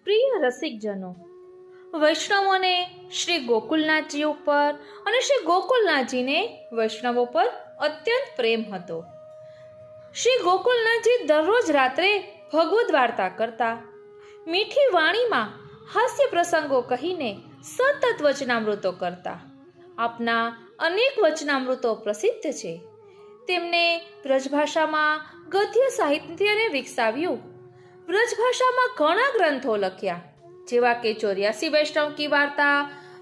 પ્રિય રસિકજનો, વૈષ્ણવોને શ્રી ગોકુલનાથજી ઉપર અને શ્રી ગોકુલનાથજીને વૈષ્ણવો પર અત્યંત પ્રેમ હતો. શ્રી ગોકુલનાથજી દરરોજ રાત્રે ભગવદ્ વાર્તા કરતા, મીઠી વાણીમાં હાસ્ય પ્રસંગો કહીને સતત વચનામૃતો કરતા. આપના અનેક વચનામૃતો પ્રસિદ્ધ છે. તેમને બ્રજભાષામાં ગદ્ય સાહિત્યને વિકસાવ્યું. બ્રજભાષામાં ઘણા ગ્રંથો લખ્યા, જેવા કે 84 વૈષ્ણવ કી વાર્તા,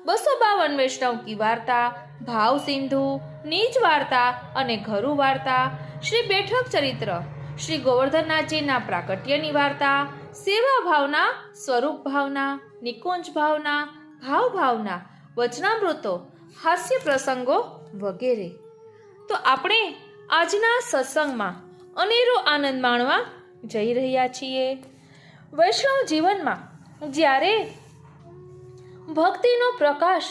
252 વૈષ્ણવ કી વાર્તા, ભાવ સિંધુ, નીચ વાર્તા અને ઘરુ વાર્તા, શ્રી બેઠક ચરિત્ર, શ્રી ગોવર્ધનનાથજીના પ્રાકટ્યની વાર્તા, સેવા ભાવના, સ્વરૂપ ભાવના, નિકુંજ ભાવના, ભાવ ભાવના, વચનામૃતો, હાસ્ય પ્રસંગો વગેરે. તો આપણે આજના સત્સંગમાં અનેરો આનંદ માણવા જઈ રહ્યા છીએ. વૈષ્ણવ જીવનમાં જ્યારે ભક્તિનો પ્રકાશ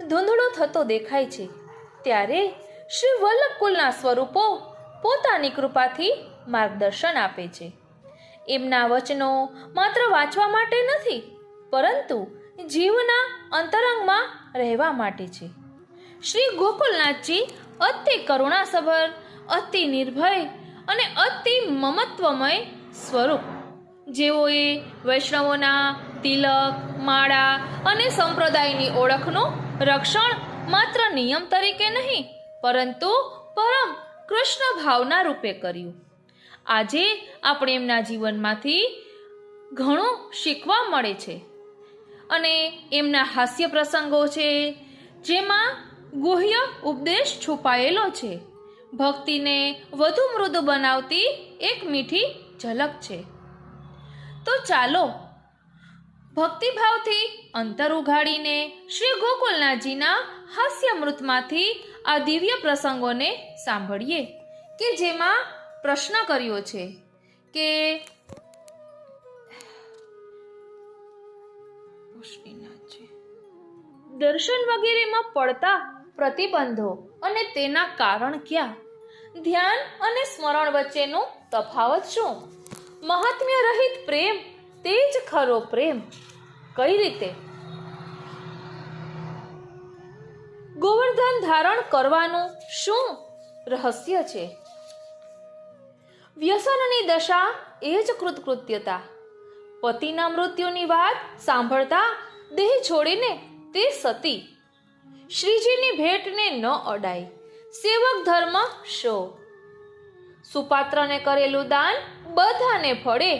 ધૂંધળો થતો દેખાય છે, ત્યારે શ્રી વલ્લભકુલના સ્વરૂપો પોતાની કૃપાથી માર્ગદર્શન આપે છે. એમના વચનો માત્ર વાંચવા માટે નથી, પરંતુ જીવના અંતરંગમાં રહેવા માટે છે. શ્રી ગોકુલનાથજી અતિ કરુણાસભર, અતિ નિર્ભય અને અતિ મમત્વમય સ્વરૂપ, જેઓએ વૈષ્ણવોના તિલક, માળા અને સંપ્રદાયની ઓળખનું રક્ષણ માત્ર નિયમ તરીકે નહીં, પરંતુ પરમ કૃષ્ણ ભાવના રૂપે કર્યું. આજે આપણે એમના જીવનમાંથી ઘણું શીખવા મળે છે અને એમના હાસ્ય પ્રસંગો છે, જેમાં ગુહ્ય ઉપદેશ છુપાયેલો છે. ભક્તિને વધુ મૃદુ બનાવતી એક મીઠી ઝલક છે. તો ચાલો ભક્તિભાવથી અંતર ઉઘાડીને શ્રી ગોકુલનાથજીના હાસ્યામૃતમાંથી આ દિવ્ય પ્રસંગોને સાંભળીએ, કે જેમાં પ્રશ્ન કર્યો છે કે દર્શન વગેરેમાં પડતા પ્રતિબંધો અને તેના કારણ ક્યાં? ધ્યાન અને સ્મરણ વચ્ચેનો તફાવત શું? મહાત્મ્ય રહિત પ્રેમ તે જ ખરો પ્રેમ કઈ રીતે? ગોવર્ધન ધારણ કરવાનું શું રહસ્ય છે? વ્યસનની દશા એ જ કૃતકૃત્યતા. પતિના મૃત્યુની વાત સાંભળતા દેહ છોડીને તે સતી. શ્રીજીની ભેટને ન અડાય, સેવક ધર્મ શો. સુપાત્રને કરેલું દાન બધાને ફળે.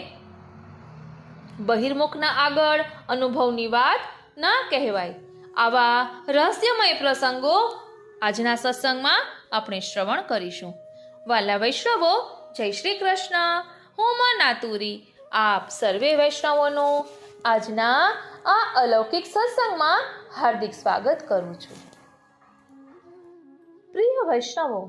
બહિર્મુખના આગળ અનુભવની વાત ના કહેવાય. આવા રહસ્યમય પ્રસંગો આજના સત્સંગમાં આપણે શ્રવણ કરીશું. વાલા વૈષ્ણવો, જય શ્રી કૃષ્ણ. હું માં નાતુરી આપ સર્વે વૈષ્ણવોનું આજના આ અલૌકિક સત્સંગમાં હાર્દિક સ્વાગત કરું છું. પ્રિય વૈષ્ણવો,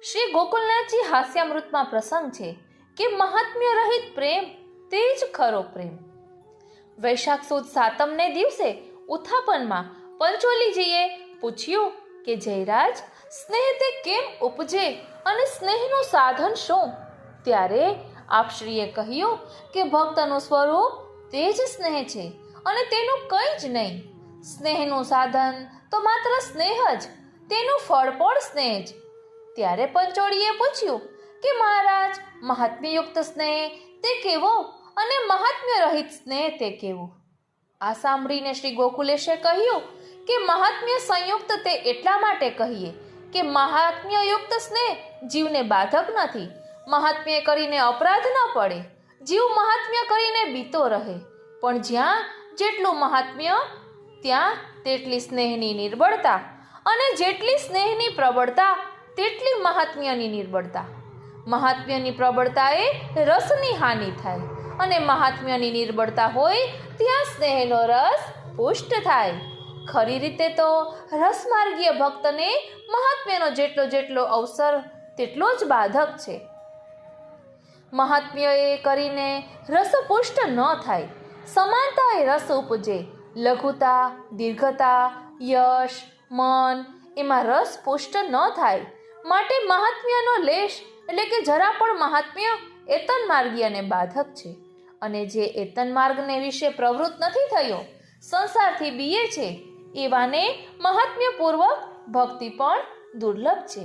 શ્રી ગોકુલનાથજી હાસ્યામૃતમાં પ્રસંગ છે કે મહાત્મ્ય રહિત પ્રેમ તે જ ખરો પ્રેમ. વૈશાખ સુદ સાતમને દિવસે ઉત્થાપનમાં પંચોલીજીએ પૂછ્યું કે જયરાજ, સ્નેહ તે કેમ ઉપજે અને સ્નેહનું સાધન શું? ત્યારે આપશ્રીએ કહ્યું કે ભક્તનું સ્વરૂપ તે જ સ્નેહ છે અને તેનું કંઈ જ નહીં. સ્નેહનું સાધન તો માત્ર સ્નેહ જ, તેનું ફળ પણ સ્નેહ જ. ત્યારે પંચોળીએ પૂછ્યું કે મહારાજ, મહાત્મ્યયુક્ત સ્નેહ તે કેવો અને મહાત્મ્ય રહિત સ્નેહ તે કેવો? આ સાંભળીને શ્રી ગોકુલેશે કહ્યું કે મહાત્મ્ય સંયુક્ત તે એટલા માટે કહીએ કે મહાત્મ્યયુક્ત સ્નેહ જીવને બાધક નથી. મહાત્મ્ય કરીને અપરાધ ન પડે. જીવ મહાત્મ્ય કરીને બીતો રહે. પણ જ્યાં જેટલું મહાત્મ્ય ત્યાં તેટલી સ્નેહની નિર્બળતા, અને જેટલી સ્નેહની પ્રબળતા તેટલી મહાત્મ્યની નિર્બળતા. મહાત્મ્યની પ્રબળતાએ રસની હાનિ થાય, અને મહાત્મ્યની નિર્બળતા હોય ત્યાં સ્નેહનો રસ પુષ્ટ થાય. ખરી રીતે તો રસમાર્ગીય ભક્તને મહાત્મ્યનો જેટલો અવસર તેટલો જ બાધક છે. મહાત્મ્ય એ કરીને રસ પુષ્ટ ન થાય. સમાનતા એ રસ ઉપજે. લઘુતા, દીર્ઘતા, યશ, મન એમાં રસ પુષ્ટ ન થાય. માટે મહાત્મ્યનો લેશ એટલે કે જરા પણ મહાત્મ્ય એતન માર્ગીયને બાધક છે. અને જે એતન માર્ગને વિશે પ્રવૃત્ત નથી થયો, સંસારથી બીએ છે, એવાને મહાત્મ્યપૂર્વક ભક્તિ પણ દુર્લભ છે.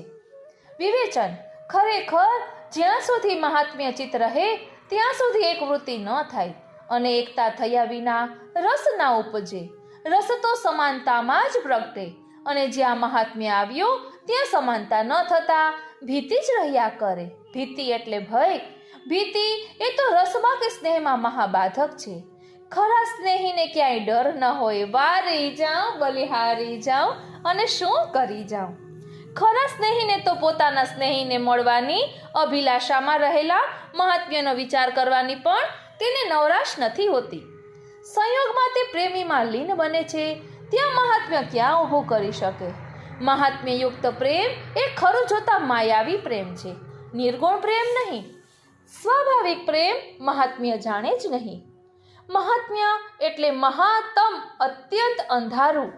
વિવેચન: ખરેખર જ્યાં સુધી મહાત્મ્ય ચિત્ત રહે ત્યાં સુધી એક વૃત્તિ ન થાય અને એકતા થયા વિના રસ ના ઉપજે. રસ તો સમાનતામાં જ પ્રગટે અને જ્યાં મહાત્મ્ય આવ્યો ત્યાં સમાનતા ન થતા ભીતિ જ રહ્યા કરે. ભીતિ એટલે ભય. ભીતિ એ તો રસમાં કે સ્નેહમાં મહાબાધક છે. ખરા સ્નેહીને ક્યાંય ડર ન હોય, વારી જાઉં બલિહારી જાઉં અને શું કરી જાઉં. ખરા સ્નેહીને તો પોતાના સ્નેહીને મળવાની અભિલાષામાં રહેલા મહાત્મ્યનો વિચાર કરવાની પણ તેને નવરાશ નથી હોતી. સંયોગમાં તે પ્રેમીમાં લીન બને છે, ત્યાં મહાત્મ્ય ક્યાં ઊભું કરી શકે. મહાત્મ્યયુક્ત પ્રેમ એ ખરું જોતા માયાવી પ્રેમ છે, નિર્ગુણ પ્રેમ નહીં. સ્વાભાવિક પ્રેમ મહાત્મ્ય જાણે જ નહીં. મહાત્મ્ય એટલે મહાતમ અત્યંત અંધારું.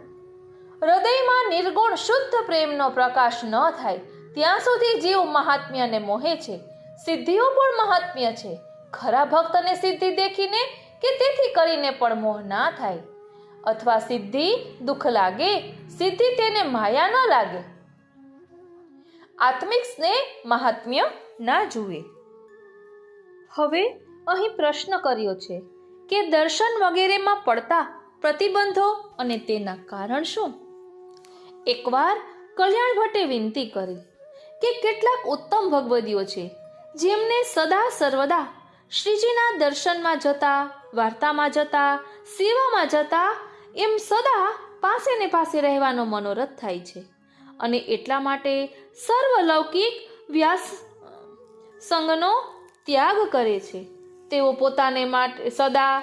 હૃદયમાં નિર્ગુણ શુદ્ધ પ્રેમનો પ્રકાશ ન થાય ત્યાં સુધી જીવ મહાત્મ્યને મોહે છે. સિદ્ધિઓ પણ મહાત્મ્ય છે. ખરા ભક્તને સિદ્ધિ દેખીને કે તેથી કરીને પણ મોહ ના થાય, અથવા સિદ્ધિ દુઃખ લાગે, સિદ્ધિ તેને માયા ન લાગે. આત્મિક સ્નેહ મહાત્મ્ય ના જુએ. હવે અહીં પ્રશ્ન કર્યો છે કે દર્શન વગેરેમાં પડતા પ્રતિબંધો અને તેના કારણ શું? એકવાર કલ્યાણ ભટ્ટે વિનંતી કરી કે કેટલાક ઉત્તમ ભગવદીઓ છે જેમને સદા સર્વદા શ્રીજીના દર્શનમાં જતા, વાર્તામાં જતા, સેવામાં જતા એમ સદા પાસે ને પાસે રહેવાનો મનોરથ થાય છે અને એટલા માટે સર્વલૌકિક વ્યાસ સંગનો ત્યાગ કરે છે. તેઓ પોતાને માટે સદા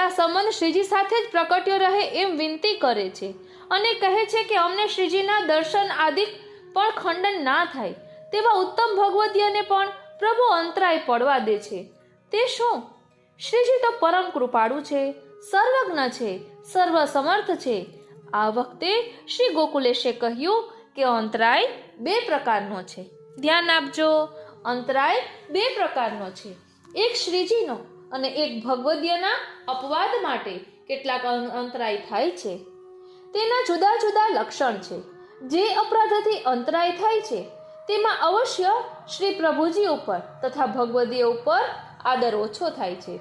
સંબંધ શ્રીજી સાથે જ પ્રકટ્યો રહે એમ વિનંતી કરે છે અને કહે છે કે અમને શ્રીજીના દર્શન આદિ પણ ખંડન ના થાય તેવા ઉત્તમ ભગવદીયને પણ પ્રભુ અંતરાય પડવા દે છે. તે શું? શ્રીજી તો પરમ કૃપાળુ છે, સર્વજ્ઞ છે, સર્વ સમર્થ છે. આ વખતે શ્રી ગોકુલેશે કહ્યું કે અંતરાય બે પ્રકારનો છે. ધ્યાન આપજો, અંતરાય બે પ્રકારનો છે. એક શ્રીજીનો અને એક ભગવદીયના અપવાદ માટે કેટલાક અંતરાય થાય છે. તેના જુદા જુદા લક્ષણ છે. જે અપરાધથી અંતરાય થાય છે તેમાં અવશ્ય શ્રી પ્રભુજી ઉપર તથા ભગવદીય ઉપર આદર ઓછો થાય છે.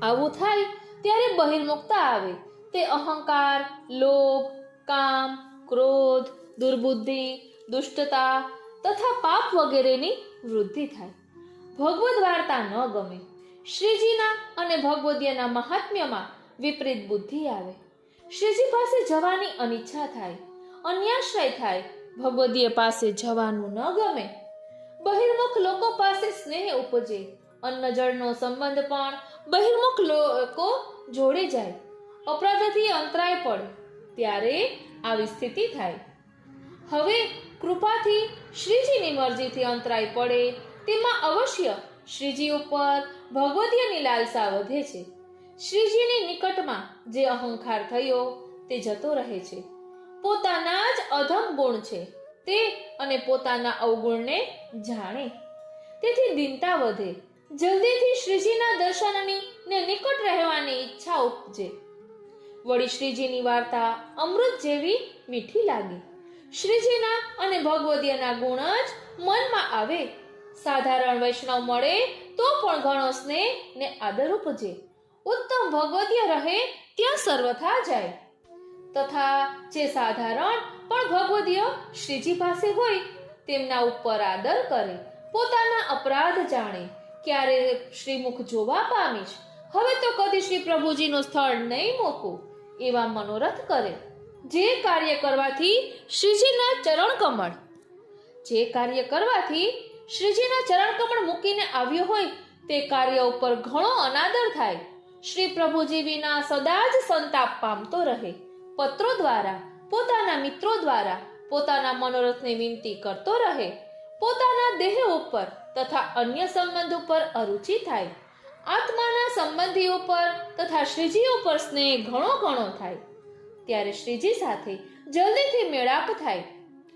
આવું થાય ત્યારે બહિર્મુખતા આવે. તે અહંકાર, લોભ, કામ, ક્રોધ, દુર્બુદ્ધિ, દુષ્ટતા તથા પાપ વગેરેની વૃદ્ધિ થાય. ભગવદ વાર્તા ન ગમે. શ્રીજીના અને ભગવદીયના મહાત્મ્યમાં વિપરીત બુદ્ધિ આવે. શ્રીજી પાસે જવાની અનિચ્છા થાય, અન્યાશ્રય થાય. ભગવદીય પાસે જવાનું ન ગમે. બહિર્મુખ લોકો પાસે સ્નેહ ઉપજે. અન્ન જળનો સંબંધ પણ બહિર્મુખ લોકો જોડે જાય. અપરાધથી અંતરાય પડે ત્યારે આવી સ્થિતિ થાય. હવે કૃપાથી શ્રીજીની મરજીથી અંતરાય પડે તેમાં અવશ્ય શ્રીજી ઉપર ભગવદીયની લાલસા વધે છે. શ્રીજીની નિકટમાં જે અહંકાર થયો તે જતો રહે છે. પોતાના જ અધમ ગુણ છે તે અને પોતાના અવગુણને જાણે, તેથી દીનતા વધે. જલ્દીથી શ્રીજીના દર્શનની ને નિકટ રહેવાની ઈચ્છા ઉપજે. વળી શ્રીજીની વાર્તા અમૃત જેવી મીઠી લાગે. શ્રીજીના અને ભગવદીયના ગુણ જ મનમાં આવે. સાધારણ વૈષ્ણવ મળે તો પણ ઘણો સ્નેહ ને આદર ઉપજે. ઉત્તમ ભગવદીય રહે ત્યાં સર્વથા જાય. તથા જે સાધારણ પણ ભગવદીય શ્રીજી પાસે હોય તેમના ઉપર આદર કરે. પોતાના અપરાધ જાણે. ક્યારે શ્રીમુખ જોવા પામીશ, હવે તો કદી શ્રી પ્રભુજીનું સ્થળ નહીં મૂકું એવા મનોરથ કરે. જે કાર્ય કરવાથી શ્રીજીના ચરણ કમળ મૂકીને આવ્યો હોય તે કાર્ય ઉપર ઘણો અનાદર થાય. શ્રી પ્રભુજી વિના સદા જ સંતાપ પામતો રહે. પત્રો દ્વારા, પોતાના મિત્રો દ્વારા પોતાના મનોરથને વિનંતી કરતો રહે. પોતાના દેહ ઉપર તથા અન્ય સંબંધ ઉપર અરુચિ થાય. આત્માના સંબંધી ઉપર તથા શ્રીજી ઉપર સ્નેહ ઘણો થાય. ત્યારે શ્રીજી સાથે જલ્દીથી મેળાપ થાય.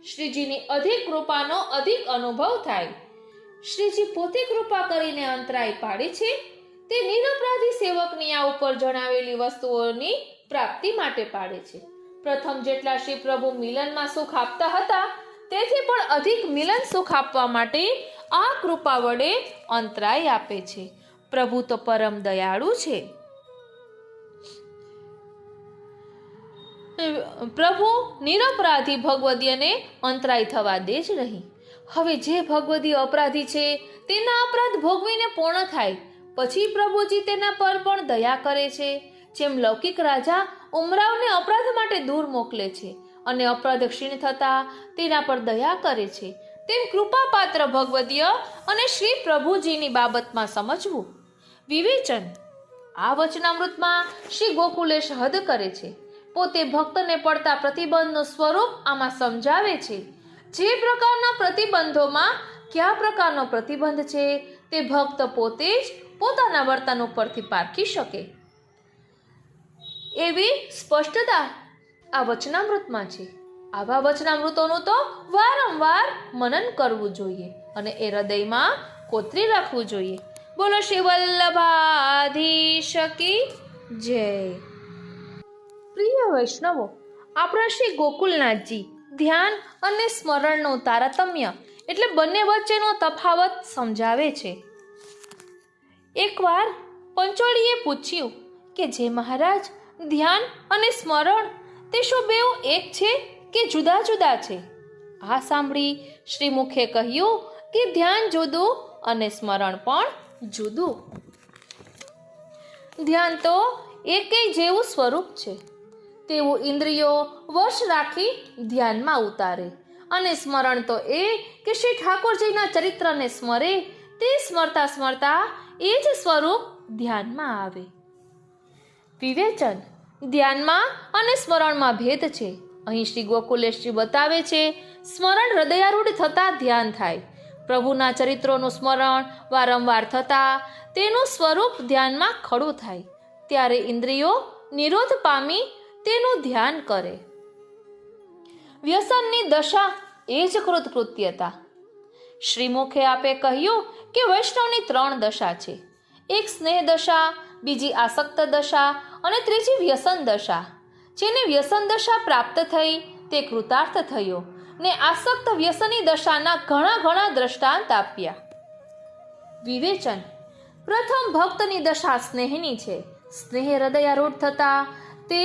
શ્રીજીની અધિક કૃપાનો અધિક અનુભવ થાય. શ્રીજી પોતે કૃપા કરીને અંતરાય પાડે છે તે નિરપરાધી સેવકની આ ઉપર જણાવેલી વસ્તુઓની પ્રાપ્તિ માટે પાડે છે. પ્રથમ જેટલા શ્રી પ્રભુ મિલનમાં સુખ આપતા હતા તેથી પણ અધિક મિલન સુખ આપવા માટે આ કૃપા વડે અંતરાય આપે છે. પ્રભુ તો પરમ દયાળુ છે. પ્રભુ નિરપરાધી ભગવદીયને અંતરાય થવા દે જ નહીં. હવે જે ભગવદી અપરાધી છે તેના અપરાધ ભોગવીને પૂર્ણ થાય પછી પ્રભુજી તેના પર પણ દયા કરે છે. જેમ લૌકિક રાજા ઉમરાવને અપરાધ માટે દૂર મોકલે છે અને અપરાધ ક્ષીણ થતા તેના પર દયા કરે છે, તેમ કૃપાપાત્ર ભગવદીય અને શ્રી પ્રભુજીની બાબતમાં સમજવું. વિવેચન. આ વચનામૃતમાં શ્રી ગોકુલેશ હદ કરે છે. પોતે ભક્તને પડતા પ્રતિબંધનું સ્વરૂપ આમાં સમજાવે છે. જે પ્રકારના પ્રતિબંધોમાં કયા પ્રકારનો પ્રતિબંધ છે તે ભક્ત પોતે જ પોતાના વર્તન ઉપરથી પારખી શકે એવી સ્પષ્ટતા આ વચનામૃતમાં છે. આવા વચનામૃતોનું તો વારંવાર મનન કરવું જોઈએ અને એ હૃદયમાં કોતરી રાખવું જોઈએ. બોલો શ્રી વલ્લભાધીશ કી જય. પ્રિય વૈષ્ણવો, આપણા શ્રી ગોકુલનાથજી ધ્યાન અને સ્મરણનું તારતમ્ય એટલે બંને વચ્ચેનો તફાવત સમજાવે છે. એકવાર પંચોળીએ પૂછ્યું કે જે મહારાજ, ધ્યાન અને સ્મરણ તે શું બેઉ એક છે કે જુદા જુદા છે? આ સાંભળી શ્રીમુખે કહ્યું કે ધ્યાન જુદું અને સ્મરણ પણ જુદું. ધ્યાન તો એકેય જેવું સ્વરૂપ છે. તેવું ઇન્દ્રિયો વશ રાખી ધ્યાનમાં ઉતારે અને સ્મરણ તો એ કે શ્રી ઠાકોરજીના ચરિત્રને સ્મરે તે સ્મરતા સ્મરતા એ જ સ્વરૂપ ધ્યાનમાં આવે. વિવેચન. ધ્યાનમાં અને સ્મરણમાં ભેદ છે. અહીં શ્રી ગોકુલેશજી બતાવે છે સ્મરણ હૃદયારૂઢ થતા ધ્યાન થાય. પ્રભુના ચરિત્રોનું સ્મરણ વારંવાર થતા તેનું સ્વરૂપ ધ્યાનમાં ખડું થાય ત્યારે ઇન્દ્રિયો નિરોધ પામી તેનું ધ્યાન કરે. વ્યસનની દશા એ જ કૃતકૃત્યતા. શ્રીમુખે આપે કહ્યું કે વૈષ્ણવની 3 દશા છે. એક સ્નેહ દશા, બીજી આસક્ત દશા અને ત્રીજી વ્યસન દશા. જેને વ્યસન દશા પ્રાપ્ત થઈ તે કૃતાર્થ થયો ને આસક્ત વ્યસની દશાના ઘણા દ્રષ્ટાંત આપ્યા. વિવેચન. પ્રથમ ભક્તની દશા સ્નેહની છે. સ્નેહ હૃદયારૂઢ થતા તે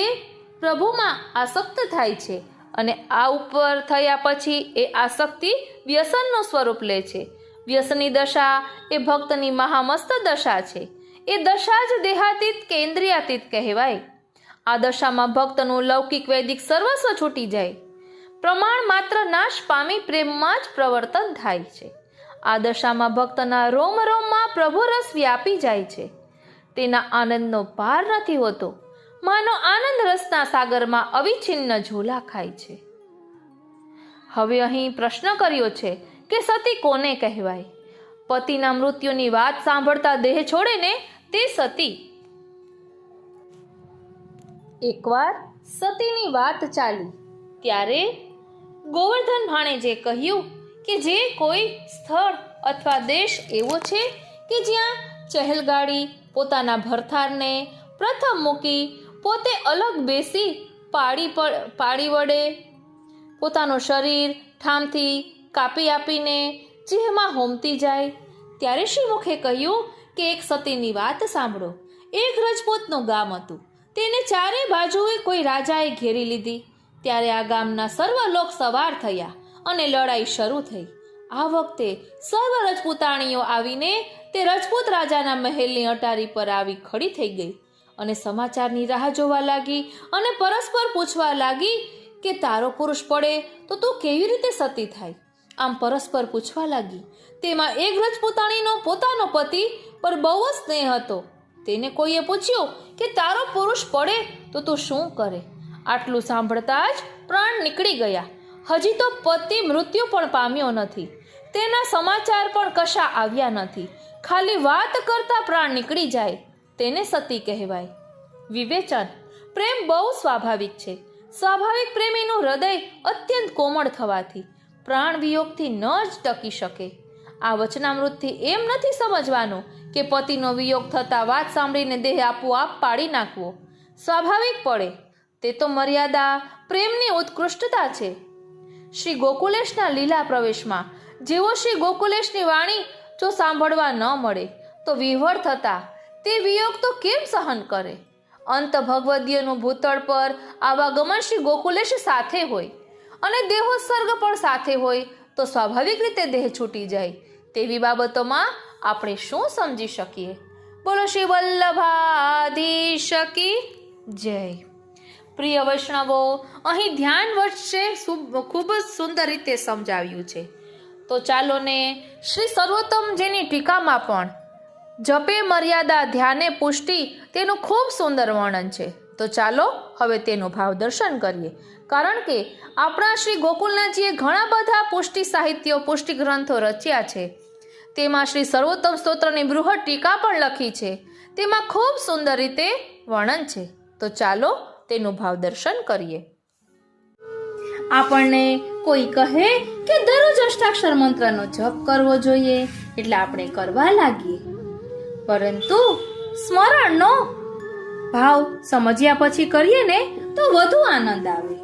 પ્રભુમાં આસક્ત થાય છે અને આ ઉપર થયા પછી એ આસક્તિ વ્યસનનું સ્વરૂપ લે છે. વ્યસની દશા એ ભક્તની મહામસ્ત દશા છે. એ દશા જ દેહાતીત કે ઇન્દ્રિયાતીત કહેવાય. આ દશામાં ભક્તનું લૌકિક વૈદિક સર્વસ્વ છૂટી જાય. પ્રમાણ માત્ર નાશ પામી પ્રેમમાં જ પ્રવર્તન થાય છે. આ દશામાં ભક્તના રોમ રોમમાં પ્રભુ રસ વ્યાપી જાય છે. તેના આનંદનો પાર નથી હોતો. માનો આનંદ રસના સાગરમાં અવિચ્છિન્ન ઝોલા ખાય છે. હવે અહીં પ્રશ્ન કર્યો છે કે સતી કોને કહેવાય? પતિના મૃત્યુની વાત સાંભળતા દેહ છોડે ને તે સતી. એકવાર સતીની વાત ચાલી ત્યારે ગોવર્ધન ભાણેજે કહ્યું કે જે કોઈ સ્થળ અથવા દેશ એવો છે કે જ્યાં ચહેલગાડી પોતાના ભરથારને પ્રથમ મૂકી પોતે અલગ બેસી પાડી વડે પોતાનું શરીર ઠામથી કાપી આપીને જેમાં હોમતી જાય, ત્યારે શ્રીમુખે કહ્યું કે એક સતીની વાત સાંભળો. એક રજપૂતનું ગામ હતું. તેને ચારે બાજુએ કોઈ રાજાએ ઘેરી લીધી. ત્યારે આ ગામના સર્વ લોક સવાર થયા અને લડાઈ શરૂ થઈ. આ વખતે સર્વ રજપૂતાણીઓ આવીને તે રજપૂત રાજાના મહેલની અટારી પર આવી ખડી થઈ ગઈ અને સમાચારની રાહ જોવા લાગી અને પરસ્પર પૂછવા લાગી કે તારો પુરુષ પડે તો તું કેવી રીતે સતી થાય? આમ પરસ્પર પૂછવા લાગી. તેમાં એક રજપૂતાણીનો પોતાનો પતિ પર બહુ જ સ્નેહ હતો. તેને કોઈએ પૂછ્યું કે તારો પુરુષ પડે તો તું શું કરે? આટલું સાંભળતા જ પ્રાણ નીકળી ગયા. હજી તો પતિ મૃત્યુ પણ પામ્યો નથી. તેના સમાચાર પણ કશા આવ્યા નથી. ખાલી વાત કરતા પ્રાણ નીકળી જાય તેને સતી કહેવાય. વિવેચન. પ્રેમ બહુ સ્વાભાવિક છે. સ્વાભાવિક પ્રેમીનું હૃદય અત્યંત કોમળ થવાથી પ્રાણ વિયોગથી ન જ ટકી શકે. આ વચનામૃતથી એમ નથી સમજવાનું કે પતિનો વિયોગ થતાં વાત સાંભળીને દેહ આપોઆપ પાડી નાખવો. સ્વાભાવિક પડે તે તો મર્યાદા પ્રેમની ઉત્કૃષ્ટતા છે. શ્રી ગોકુલેશના લીલા પ્રવેશમાં જેવો શ્રી ગોકુલેશની વાણી જો સાંભળવા ન મળે તો વિહવળ થતા તે વિયોગ તો કેમ સહન કરે? અંત ભગવદીયનું ભૂતળ પર આવાગમન શ્રી ગોકુલેશ સાથે હોય અને દેહોત્સર્ગ પણ સાથે હોય તો સ્વાભાવિક રીતે દેહ છૂટી જાય. તેવી બાબતોમાં આપણે શું સમજી શકીએ? બોલો શ્રી વલ્લભાધીશ કી જય. પ્રિય વૈષ્ણવો, અહીં ધ્યાન વચ્ચે ખૂબ જ સુંદર રીતે સમજાવ્યું છે. તો ચાલો ને શ્રી સર્વોત્તમજીની ટીકામાં પણ જપે મર્યાદા ધ્યાને પુષ્ટિ તેનું ખૂબ સુંદર વર્ણન છે. તો ચાલો હવે તેનું ભાવ દર્શન કરીએ. કારણ કે આપણા શ્રી ગોકુલનાથજીએ ઘણા બધા પુષ્ટિ સાહિત્યો, પુષ્ટિ ગ્રંથો રચ્યા છે. તેમાં શ્રી સર્વોત્તમ સ્તોત્રની બૃહદ ટીકા પણ લખી છે. તેમાં ખૂબ સુંદર રીતે વર્ણન છે. તો ચાલો તેનું ભાવ દર્શન કરીએ. આપણને કોઈ કહે કે દરરોજ અષ્ટાક્ષર મંત્રનો જપ કરવો જોઈએ એટલે આપણે કરવા લાગીએ, પરંતુ સ્મરણનો ભાવ સમજ્યા પછી કરીએ ને તો વધુ આનંદ આવે.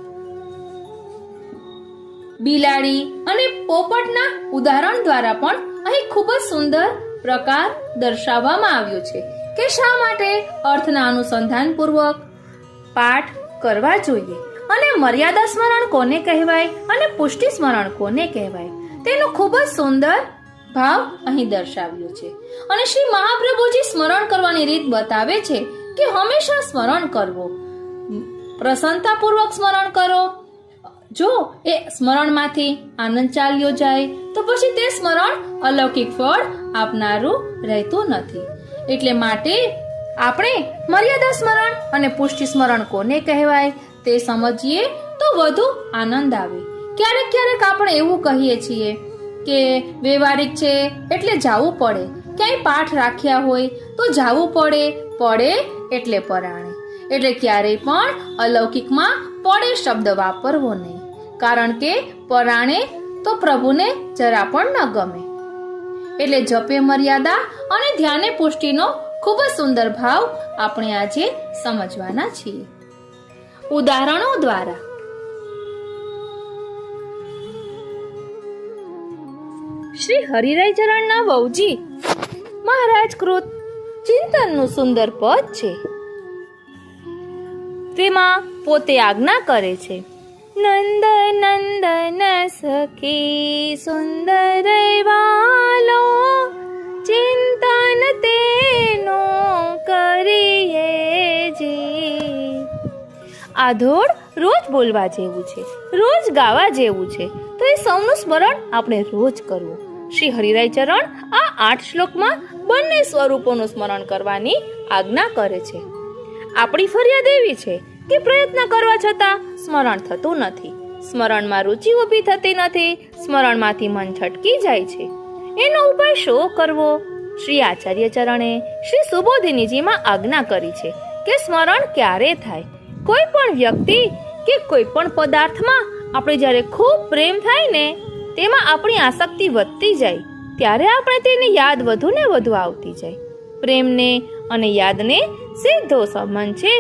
બિલાડી અને પોપટના ઉદાહરણ દ્વારા પણ અહીં ખૂબ જ સુંદર પ્રકાર દર્શાવવામાં આવ્યો છે કે શા માટે અર્થના અનુસંધાન પૂર્વક પાઠ કરવા જોઈએ અને મર્યાદા સ્મરણ કોને કહેવાય અને પુષ્ટિ સ્મરણ કોને કહેવાય તેનું ખૂબ જ સુંદર ભાવ અહીં દર્શાવ્યો છે. અને શ્રી મહાપ્રભુજી સ્મરણ કરવાની રીત બતાવે છે કે હંમેશા સ્મરણ કરવો, પ્રસન્નતાપૂર્વક સ્મરણ કરો. જો એ સ્મરણમાંથી આનંદ ચાલ્યો જાય તો પછી તે સ્મરણ અલૌકિક ફળ આપનારું રહેતું નથી. એટલે માટે આપણે મર્યાદા સ્મરણ અને પુષ્ટિ સ્મરણ કોને કહેવાય તે સમજીએ તો વધુ આનંદ આવે. ક્યારેક આપણે એવું કહીએ છીએ કે વ્યવહારિક છે એટલે જવું પડે, ક્યાંય પાઠ રાખ્યા હોય તો જવું પડે એટલે પરાણે. એટલે ક્યારેય પણ અલૌકિકમાં પડે શબ્દ વાપરવો નહીં, કારણ કે પરાણે તો પ્રભુને જરા પણ ન ગમે. એટલે જપે મર્યાદા અને ધ્યાને પુષ્ટિનો ખૂબ જ સુંદર ભાવ આપણે આજે સમજવાના છીએ ઉદાહરણો દ્વારા. શ્રી હરિરાય ચરણના વહુજી મહારાજ કૃત ચિંતનનું સુંદર પદ છે. તેમાં પોતે આજ્ઞા કરે છે, નંદ નંદન સખી સુંદર વાલો ચિંતન તેનો કરીએ જે. આ ધોળ રોજ બોલવા જેવું છે, રોજ ગાવા જેવું છે, તો એ સૌનું સ્મરણ આપણે રોજ કરવું. શ્રી હરિરાય ચરણ આ 8 શ્લોકમાં બંને સ્વરૂપોનું સ્મરણ કરવાની આજ્ઞા કરે છે. આપણી ફરિયાદ એવી છે કે પ્રયત્ન કરવા છતાં સ્મરણ થતું નથી, સ્મરણમાં રુચિ ઊભી થતી નથી, સ્મરણમાંથી મન છટકી જાય છે. એનો ઉપાય શો કરવો? શ્રી આચાર્ય ચરણે શ્રી સુબોધિનીજીમાં આજ્ઞા કરી છે કે સ્મરણ ક્યારે થાય? કોઈ પણ વ્યક્તિ કે કોઈ પણ પદાર્થમાં આપણે જ્યારે ખૂબ પ્રેમ થાય ને તેમાં આપણી આસક્તિ વધતી જાય ત્યારે આપણે તેની યાદ વધુ ને વધુ આવતી જાય. પ્રેમને અને યાદને સીધો સંબંધ છે.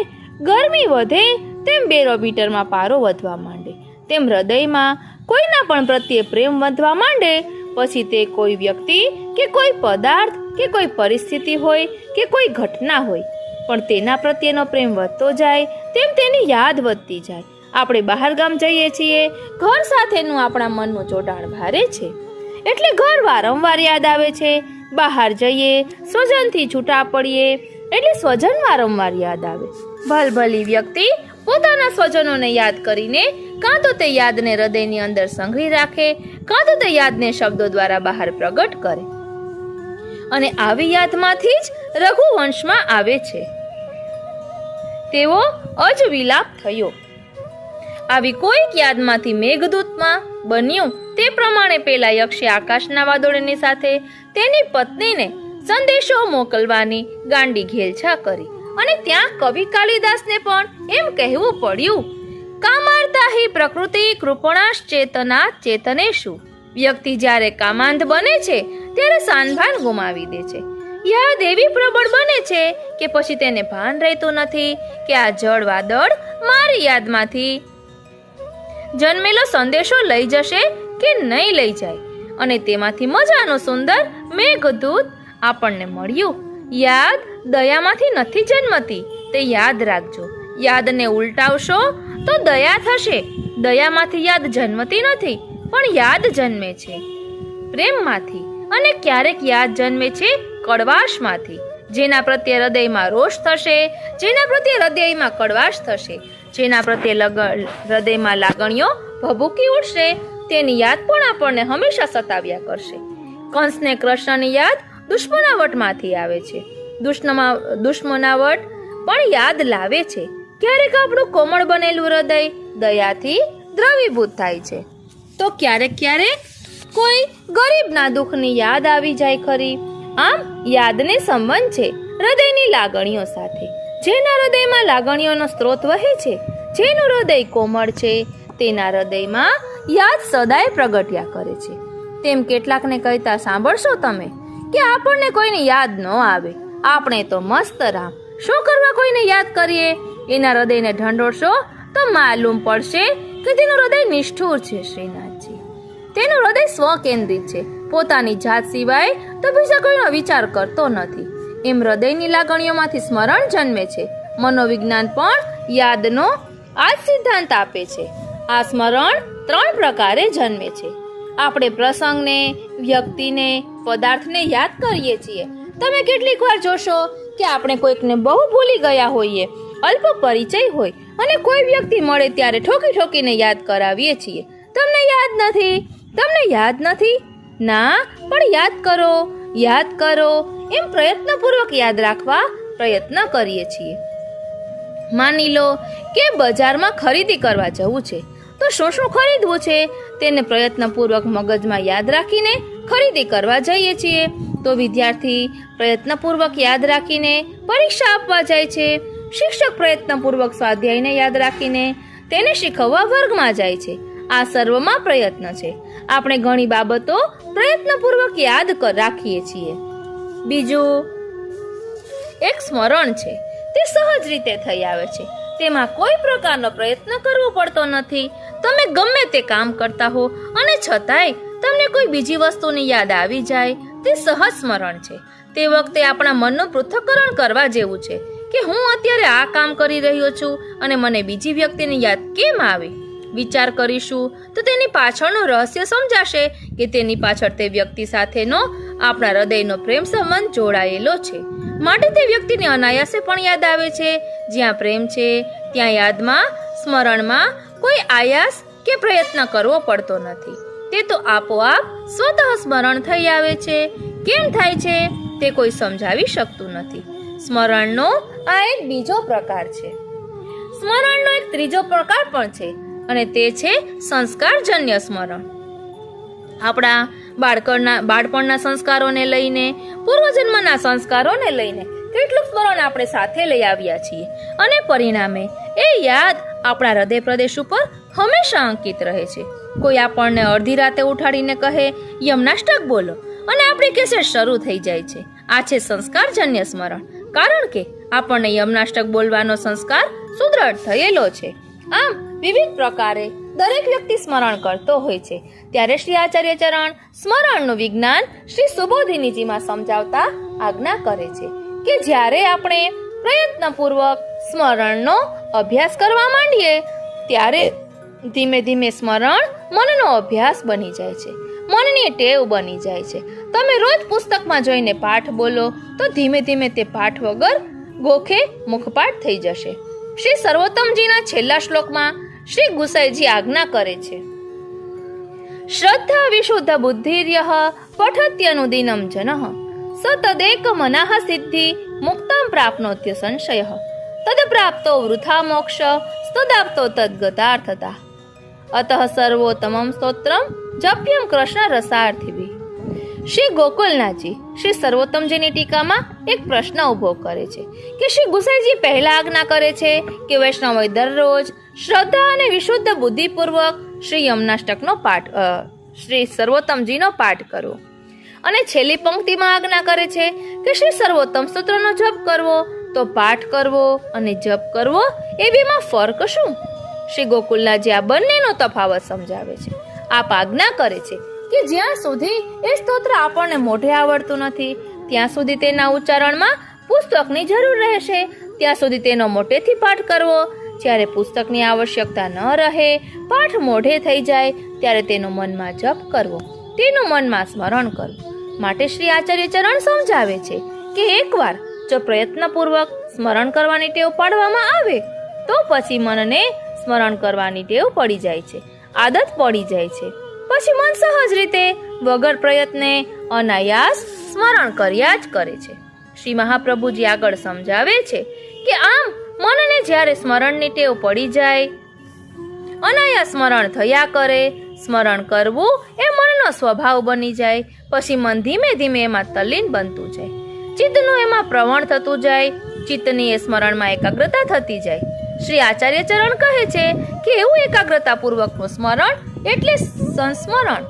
ગરમી વધે તેમ બેરોમીટરમાં પારો વધવા માંડે, તેમ હૃદયમાં કોઈના પણ પ્રત્યે પ્રેમ વધવા માંડે પછી તે કોઈ વ્યક્તિ કે કોઈ પદાર્થ કે કોઈ પરિસ્થિતિ હોય કે કોઈ ઘટના હોય, પણ તેના પ્રત્યેનો પ્રેમ વધતો જાય તેમ તેની યાદ વધતી જાય. આપણે બહાર ગામ જઈએ છીએ, ઘર સાથેનું આપણા મનનું જોડાણ ભારે છે એટલે ઘર વારંવાર યાદ આવે છે. બહાર જઈએ, સ્વજનથી છૂટા પડીએ એટલે સ્વજન વારંવાર યાદ આવે. ભલભલી વ્યક્તિ પોતાના સ્વજનોને યાદ કરીને કાં તો તે યાદને હૃદયની અંદર સંઘરી રાખે, કાં તો તે યાદને શબ્દો દ્વારા બહાર પ્રગટ કરે, અને આવી યાદમાંથી જ રઘુવંશમાં આવે છે તેવો અજ વિલાપ થયો. આવી કોઈક યાદમાંથી મેઘદૂતમાં બન્યું તે પ્રમાણે પેલા યક્ષે આકાશના વાદળોની સાથે તેની પત્નીને સંદેશો મોકલવાની ગાંડી ઘેલછા કરી, અને ત્યાં કવિ કાલિદાસને પણ એમ કહેવું પડ્યું, કામાર્તા હિ પ્રકૃતિ કૃપણાશ્ચેતના ચેતનેષુ વ્યક્તિ જ્યારે કામાંધ બને છે ત્યારે સાનભાન ગુમાવી દે છે. યાદ એવી પ્રબળ બને છે કે પછી તેને ભાન રહેતું નથી કે આ જળ વાદળ મારી યાદમાંથી જન્મેલો સંદેશો લઈ જશે કે નહીં લઈ જાય, અને તેમાંથી મજાનું સુંદર મેઘદૂત આપણને મળ્યું. યાદ દયામાંથી નથી જન્મતી, તે યાદ રાખજો. યાદને ઉલટાવશો તો દયા થશે. દયામાંથી યાદ જન્મતી નથી, પણ યાદ જન્મે છે પ્રેમમાંથી, અને ક્યારેક યાદ જન્મે છે કડવાશમાંથી. જેના પ્રત્યે હૃદયમાં રોષ થશે, જેના પ્રત્યે હૃદયમાં કડવાશ થશે, જેના પ્રત્યે હૃદયમાં લાગણીઓ ભભૂકી ઉઠશે, તેની યાદ પણ આપણને હંમેશા સતાવ્યા કરશે. કંસને કૃષ્ણની યાદ દુશ્મનાવટમાંથી આવે છે. દુશ્મનાવટ પણ યાદ લાવે છે. ક્યારેક આપણું કોમળ બનેલું હૃદય દયાથી દ્રવીભૂત થાય છે, તો ક્યારેક ક્યારેક કોઈ ગરીબના દુઃખની યાદ આવી જાય ખરી. આમ યાદને સંબંધ છે હૃદયની લાગણીઓ સાથે. જેના હૃદયમાં લાગણીઓનો સ્ત્રોત વહે છે, જેનું હૃદય કોમળ છે, તેના હૃદયમાં યાદ સદાય પ્રગટ્યા કરે છે. તેમ કેટલાકને કહેતા સાંભળશો તમે કે આપણને કોઈની યાદ ન આવે, આપણે તો મસ્ત રામ, શું કરવા કોઈને યાદ કરીએ. એના હૃદયને ઢંઢોળશો તો માલુમ પડશે કે તેનું હૃદય નિષ્ઠુર છે. શ્રીનાથજી, તેનું હૃદય સ્વકેન્દ્રિત છે, પોતાની જાત સિવાય તો બીજા કોઈનો વિચાર કરતો નથી. એમ હૃદયની લાગણીઓમાંથી સ્મરણ જન્મે છે. મનોવિજ્ઞાન પણ યાદનો આ જ સિદ્ધાંત આપે છે. આ સ્મરણ 3 પ્રકારે જન્મે છે. આપણે પ્રસંગને, વ્યક્તિને, પદાર્થને યાદ કરીએ છીએ. તમે કેટલીક વાર જોશો કે આપણે કોઈકને બહુ ભૂલી ગયા હોઈએ, અલ્પ પરિચય હોય, અને કોઈ વ્યક્તિ મળે ત્યારે ઠોકી ઠોકીને યાદ કરાવીએ છીએ. તમને યાદ નથી, તમને યાદ નથી. ના, પણ યાદ કરો, યાદ કરો, એમ પ્રયત્નપૂર્વક યાદ રાખવા પ્રયત્ન કરીએ છીએ. માની લો કે બજારમાં ખરીદી કરવા જવું છે, તો શું શું ખરીદવું છે તેને પ્રયત્નપૂર્વક મગજમાં યાદ રાખીને ખરીદી કરવા જઈએ છીએ. તો વિદ્યાર્થી પ્રયત્નપૂર્વક યાદ રાખીને પરીક્ષા આપવા જાય છે. શિક્ષક પ્રયત્નપૂર્વક સ્વાધ્યાયને યાદ રાખીને તેને શીખવવા વર્ગમાં જાય છે. આ સર્વમાં પ્રયત્ન છે. આપણે ઘણી બાબતો પ્રયત્નપૂર્વક યાદ રાખીએ છીએ. બીજું એક સ્મરણ છે, તે સહજ રીતે થઈ આવે છે. તેમાં કોઈ પ્રકારનો પ્રયત્ન કરવો પડતો નથી. તમે ગમે તે કામ કરતા હો અને છતાંય તમને કોઈ બીજી વસ્તુની યાદ આવી જાય, તે સહજ સ્મરણ છે. તે વખતે આપણા મનનું પૃથ્થકરણ કરવા જેવું છે કે હું અત્યારે આ કામ કરી રહ્યો છું અને મને બીજી વ્યક્તિની યાદ કેમ આવી. વિચાર કરીશું તો તેની પાછળનું રહસ્ય સમજાશે કે તેની પાછળ તે વ્યક્તિ સાથેનો આપણા હૃદયનો પ્રેમ સંબંધ જોડાયેલો છે. માટે તે વ્યક્તિને અનાયાસે પણ યાદ આવે છે. જ્યાં પ્રેમ છે ત્યાં યાદમાં, સ્મરણમાં કોઈ આયાસ કે પ્રયત્ન કરવો પડતો નથી. તે તો આપોઆપ સ્વતઃ સ્મરણ થઈ આવે છે. કેમ થાય છે તે કોઈ સમજાવી શકતું નથી. સ્મરણનો આ એક બીજો પ્રકાર છે. સ્મરણનો એક ત્રીજો પ્રકાર પણ છે, અને તે છે સંસ્કારજન્ય સ્મરણ. આપણા બાળપણના સંસ્કારોને લઈને, પૂર્વજન્મના સંસ્કારોને લઈને કેટલું સ્મરણ આપણે સાથે લઈ આવ્યા છીએ, અને પરિણામે એ યાદ આપણા હૃદય પ્રદેશ ઉપર હંમેશા અંકિત રહે છે. કોઈ આપણને અડધી રાતે ઉઠાડીને કહે યમનાષ્ટક બોલો, અને આપણી કેસેટ શરૂ થઈ જાય છે. આ છે સંસ્કારજન્ય સ્મરણ, કારણ કે આપણને યમનાષ્ટક બોલવાનો સંસ્કાર સુદ્રઢ થયેલો છે. આમ વિવિધ પ્રકારે દરેક વ્યક્તિ સ્મરણ કરતો હોય છે. ત્યારે શ્રી આચાર્ય ચરણ સ્મરણનું વિજ્ઞાન શ્રી સુબોધિનીજીમાં સમજાવતા આજ્ઞા કરે છે કે જ્યારે આપણે પ્રયત્નપૂર્વક સ્મરણનો અભ્યાસ કરવા માંડીએ ત્યારે ધીમે ધીમે સ્મરણ મનનો અભ્યાસ બની જાય છે, મનની ટેવ બની જાય છે. તમે રોજ પુસ્તકમાં જોઈને પાઠ બોલો તો ધીમે ધીમે તે પાઠ વગર ગોખે મુખપાઠ થઈ જશે. શ્રી સર્વોત્તમજીના છેલ્લા શ્લોકમાં શ્રી ગુસાઈજી આજ્ઞા કરે છે, શ્રદ્ધા વિશુદ્ધ બુદ્ધિર્યઃ પઠત્યનુદિનમ જનઃ સ તદેક મનઃ સિદ્ધિ મુક્તમ પ્રાપ્નોત્ય સંશયઃ તદ પ્રાપ્તો વૃથા મોક્ષ સ્તદાપ્તો તદ્ગતાર્થતા અતઃ સર્વોત્તમમ સ્તોત્રમ જપ્યમ કૃષ્ણ રસાર્થિભિ. શ્રી ગોકુલનાથજી શ્રી સર્વોત્તમજીની ટીકામાં એક પ્રશ્ન ઉભો કરે છે કે શ્રી ગુસાઈજી પહેલા આજ્ઞા કરે છે કે વૈષ્ણવોએ દરરોજ શ્રદ્ધા અને વિશુદ્ધ બુદ્ધિપૂર્વક શ્રી યમનાષ્ટકનો પાઠ શ્રી સર્વોત્તમજીનો પાઠ કરવો. અને છેલ્લી પંક્તિમાં આજ્ઞા કરે છે કે શ્રી સર્વોત્તમ સ્તોત્રનો જપ કરવો. તો પાઠ કરવો અને જપ કરવો એ બેમાં ફર્ક શું? શ્રી ગોકુલનાથજી આ બંનેનો તફાવત સમજાવે છે. આપ આજ્ઞા કરે છે કે જ્યાં સુધી એ સ્તોત્ર આપણને મોઢે આવડતું નથી ત્યાં સુધી તેના ઉચ્ચારણમાં પુસ્તકની જરૂર રહેશે. ત્યાં સુધી તેનો મોટેથી પાઠ કરવો. જ્યારે પુસ્તકની આવશ્યકતા ન રહે, પાઠ મોઢે થઈ જાય ત્યારે તેનો મનમાં જપ કરવો, તેનું મનમાં સ્મરણ કરવું. માટે શ્રી આચાર્ય ચરણ સમજાવે છે કે એકવાર જો પ્રયત્નપૂર્વક સ્મરણ કરવાની ટેવ પાડવામાં આવે તો પછી મનને સ્મરણ કરવાની ટેવ પડી જાય છે, આદત પડી જાય છે. પછી મન સહજ રીતે વગર પ્રયત્ને અનાયાસ સ્મરણ કર્યા જ કરે છે. શ્રી મહાપ્રભુજી આગળ સમજાવે છે કે આમ મનને જ્યારે સ્મરણની ટેવ પડી જાય, અનાયાસ સ્મરણ થયા કરે, સ્મરણ કરવું એ મનનો સ્વભાવ બની જાય, પછી મન ધીમે ધીમે એમાં તલ્લીન બનતું જાય, ચિત્તનું એમાં પ્રવણ થતું જાય, ચિત્તની એ સ્મરણમાં એકાગ્રતા થતી જાય. શ્રી આચાર્ય ચરણ કહે છે કે એવું એકાગ્રતાપૂર્વકનું સ્મરણ એટલે સંસ્મરણ,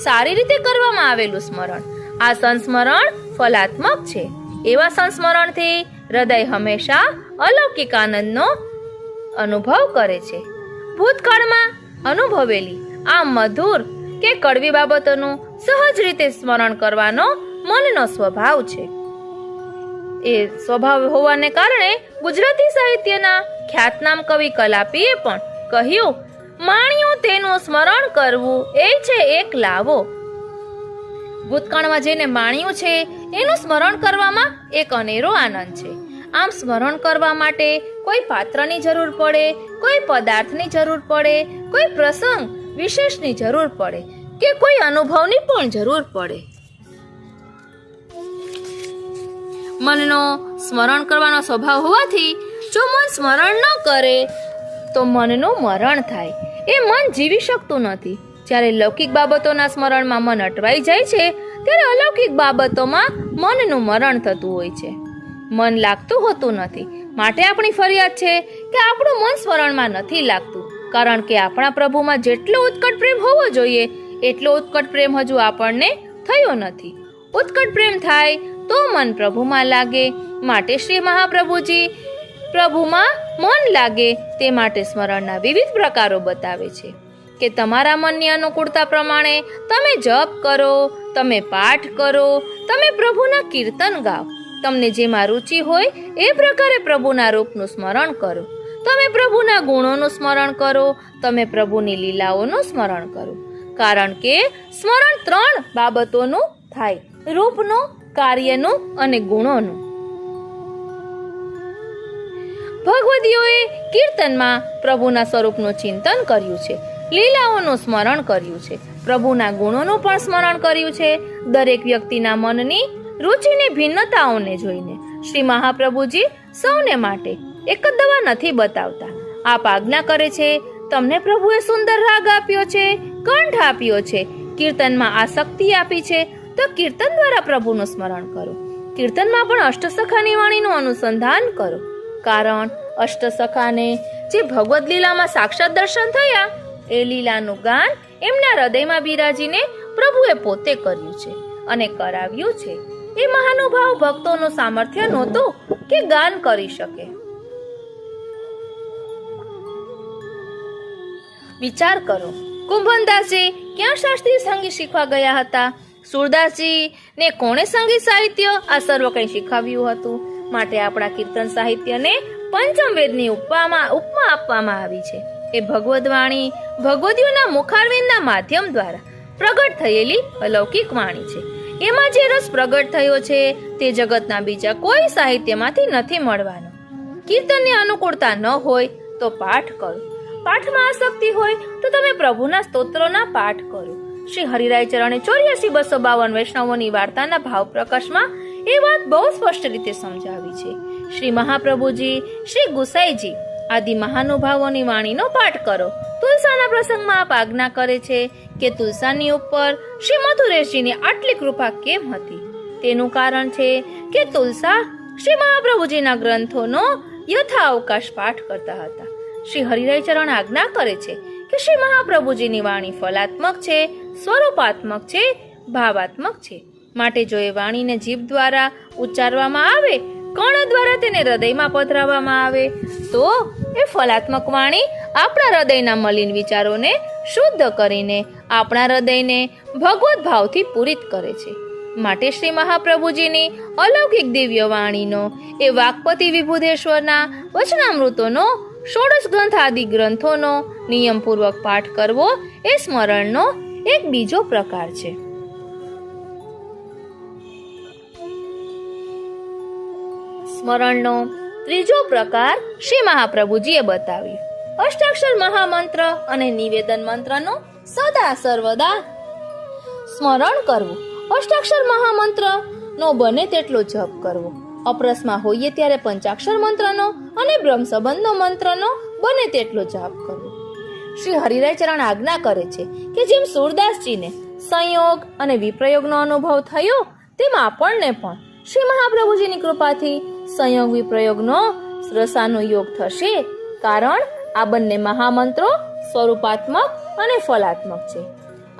સારી રીતે કરવામાં આવેલું સ્મરણ. આ સંસ્મરણ ફલાત્મક છે. એવા સંસ્મરણથી હૃદય હંમેશા અલૌકિક આનંદનો અનુભવ કરે છે. ભૂતકાળમાં અનુભવેલી આ મધુર કે કડવી બાબતોનું સહજ રીતે સ્મરણ કરવાનો મનનો સ્વભાવ છે. એ સ્વભાવ હોવાને કારણે ગુજરાતી સાહિત્યના ખ્યાતનામ કવિ કલાપીએ પણ કહ્યું, માણ્યું તેનું સ્મરણ કરવું એ છે એક લાવો. ભૂતકાળમાં જેને માણ્યું છે એનું સ્મરણ કરવામાં એક અનેરો આનંદ છે. આમ સ્મરણ કરવા માટે કોઈ પાત્રની જરૂર પડે, કોઈ પદાર્થની જરૂર પડે, કોઈ પ્રસંગ વિશેષની જરૂર પડે કે કોઈ અનુભવની પણ જરૂર પડે. મનનો સ્મરણ કરવાનો સ્વભાવ હોવાથી જો મન સ્મરણ ન કરે તો મનનું મરણ થાય. એ મન જીવી શકતું નથી. જ્યારે લૌકિક બાબતોના સ્મરણમાં મન અટવાઈ જાય છે ત્યારે અલૌકિક બાબતોમાં મનનું મરણ થતું હોય છે. મન લાગતું હોતું નથી. માટે આપણી ફરિયાદ છે કે આપણું મન સ્મરણમાં નથી લાગતું, કારણ કે આપણા પ્રભુમાં જેટલો ઉત્કટ પ્રેમ હોવો જોઈએ એટલો ઉત્કટ પ્રેમ હજુ આપણને થયો નથી. ઉત્કટ પ્રેમ થાય તો મન પ્રભુમાં લાગે. માટે શ્રી મહાપ્રભુજી પ્રભુમાં મન લાગે તે માટે સ્મરણના વિવિધ પ્રકારો બતાવે છે કે તમારા મનની અનુકૂળતા પ્રમાણે તમે જપ કરો, તમે પાઠ કરો, તમે પ્રભુના કીર્તન ગાઓ. તમને જેમાં રુચિ હોય એ પ્રકારે પ્રભુના રૂપનું સ્મરણ કરો. તમે પ્રભુના ગુણોનું સ્મરણ કરો, તમે પ્રભુની લીલાઓનું સ્મરણ કરો. કારણ કે સ્મરણ 3 બાબતોનું થાય: રૂપનું, કાર્યનું અને ગુણોનું. ભગવદીઓએ કીર્તનમાં પ્રભુના સ્વરૂપનું ચિંતન કર્યું છે, લીલાઓનું સ્મરણ કર્યું છે, પ્રભુના ગુણોનું પણ સ્મરણ કર્યું છે. દરેક વ્યક્તિના મનની રુચિની ભિન્નતાઓને જોઈને શ્રી મહાપ્રભુજી સૌને માટે એક જ દવા નથી બતાવતા. આપ આજ્ઞા કરે છે, તમને પ્રભુએ સુંદર રાગ આપ્યો છે, કંઠ આપ્યો છે, કીર્તનમાં આસક્તિ આપી છે, તો કીર્તન દ્વારા પ્રભુનું સ્મરણ કરો. કીર્તનમાં પણ અષ્ટસખાની વાણીનું અનુસંધાન કરો. કારણ અષ્ટસખાને જે ભગવદ લીલામાં સાક્ષાત દર્શન થયા એ લીલાનું ગાન એમના હૃદયમાં બિરાજીને પ્રભુએ પોતે કર્યું છે અને કરાવ્યું છે. એ મહાનુભાવ ભક્તોનું સામર્થ્ય નહોતું કે ગાન કરી શકે. વિચાર કરો, કુંભનદાસજી ક્યાં શાસ્ત્રીય સંગીત શીખવા ગયા હતા? સુરદાસજી ને કોણે સંગીત સાહિત્ય આ સર્વ કંઈ શીખવ્યું હતું? માટે આપણા કીર્તન સાહિત્યને પંચમ વેદની ઉપમા આપવામાં આવી છે. એ ભગવદ વાણી ભગવદીઓના મુખારવિંદના માધ્યમ દ્વારા પ્રગટ થયેલી અલૌકિક વાણી છે. એમાં જે રસ પ્રગટ થયો છે તે જગતના બીજા કોઈ સાહિત્યમાંથી નથી મળવાનો. કીર્તનની અનુકૂળતા ન હોય તો પાઠ કરો. પાઠમાં આસક્તિ હોય તો તમે પ્રભુના સ્તોત્રોના પાઠ કરો. શ્રી હરિરાય ચરણે 84-252 વૈષ્ણવોની વાર્તાના ભાવ પ્રકાશમાં એ વાત બહુ સ્પષ્ટ રીતે સમજાવી છે. શ્રી મહાપ્રભુજી, શ્રી ગુસાઈજી આદિ મહાનુભાવોની વાણીનો પાઠ કરો. તુલસાના પ્રસંગમાં આપ આજ્ઞા કરે છે કે તુલસાની ઉપર શ્રી મથુરેશજીની આટલી કૃપા કેમ હતી? તેનું કારણ છે કે તુલસા શ્રી મહાપ્રભુજીના ગ્રંથોનો યથા અવકાશ પાઠ કરતા હતા. શ્રી હરિરાય ચરણ આજ્ઞા કરે છે કે શ્રી મહાપ્રભુજીની વાણી ફલાત્મક છે, સ્વરૂપાત્મક છે, ભાવાત્મક છે. માટે જો એ વાણીને જીભ દ્વારા ઉચ્ચારવામાં આવે, કર્ણ દ્વારા તેને હૃદયમાં પધરાવવામાં આવે, તો એ ફલાત્મક વાણી આપણા હૃદયના મલિન વિચારોને શુદ્ધ કરીને આપણા હૃદયને ભગવત ભાવથી પૂરિત કરે છે. માટે શ્રી મહાપ્રભુજીની અલૌકિક દિવ્ય વાણીનો, એ વાકપતિ વિભુદેશ્વરના વચનામૃતોનો, ષોડશ ગ્રંથ આદિ ગ્રંથોનો નિયમપૂર્વક પાઠ કરવો એ સ્મરણનો એક બીજો પ્રકાર છે. સ્મરણનો ત્રીજો પ્રકાર શ્રી મહાપ્રભુજીએ બતાવ્યો. અષ્ટાક્ષર મહામંત્ર અને નિવેદન મંત્રનો સદા સર્વદા સ્મરણ કરવું. અષ્ટાક્ષર મહામંત્ર નો બને તેટલો જપ કરવો. અપરસમાં હોઈએ ત્યારે પંચાક્ષર મંત્રનો અને બ્રહ્મ સંબંધનો મંત્રનો બને તેટલો જાપ કરવો. શ્રી હરિરાય ચરણ આજ્ઞા કરે છે કે જેમ સુરદાસજીને સંયોગ અને વિપ્રયોગનો અનુભવ થયો, તેમ આપણને પણ શ્રી મહાપ્રભુજીની કૃપાથી સંયોગ વિપ્રયોગનો રસાનો યોગ થશે. કારણ આ બંને મહામંત્રો સ્વરૂપાત્મક અને ફલાત્મક છે.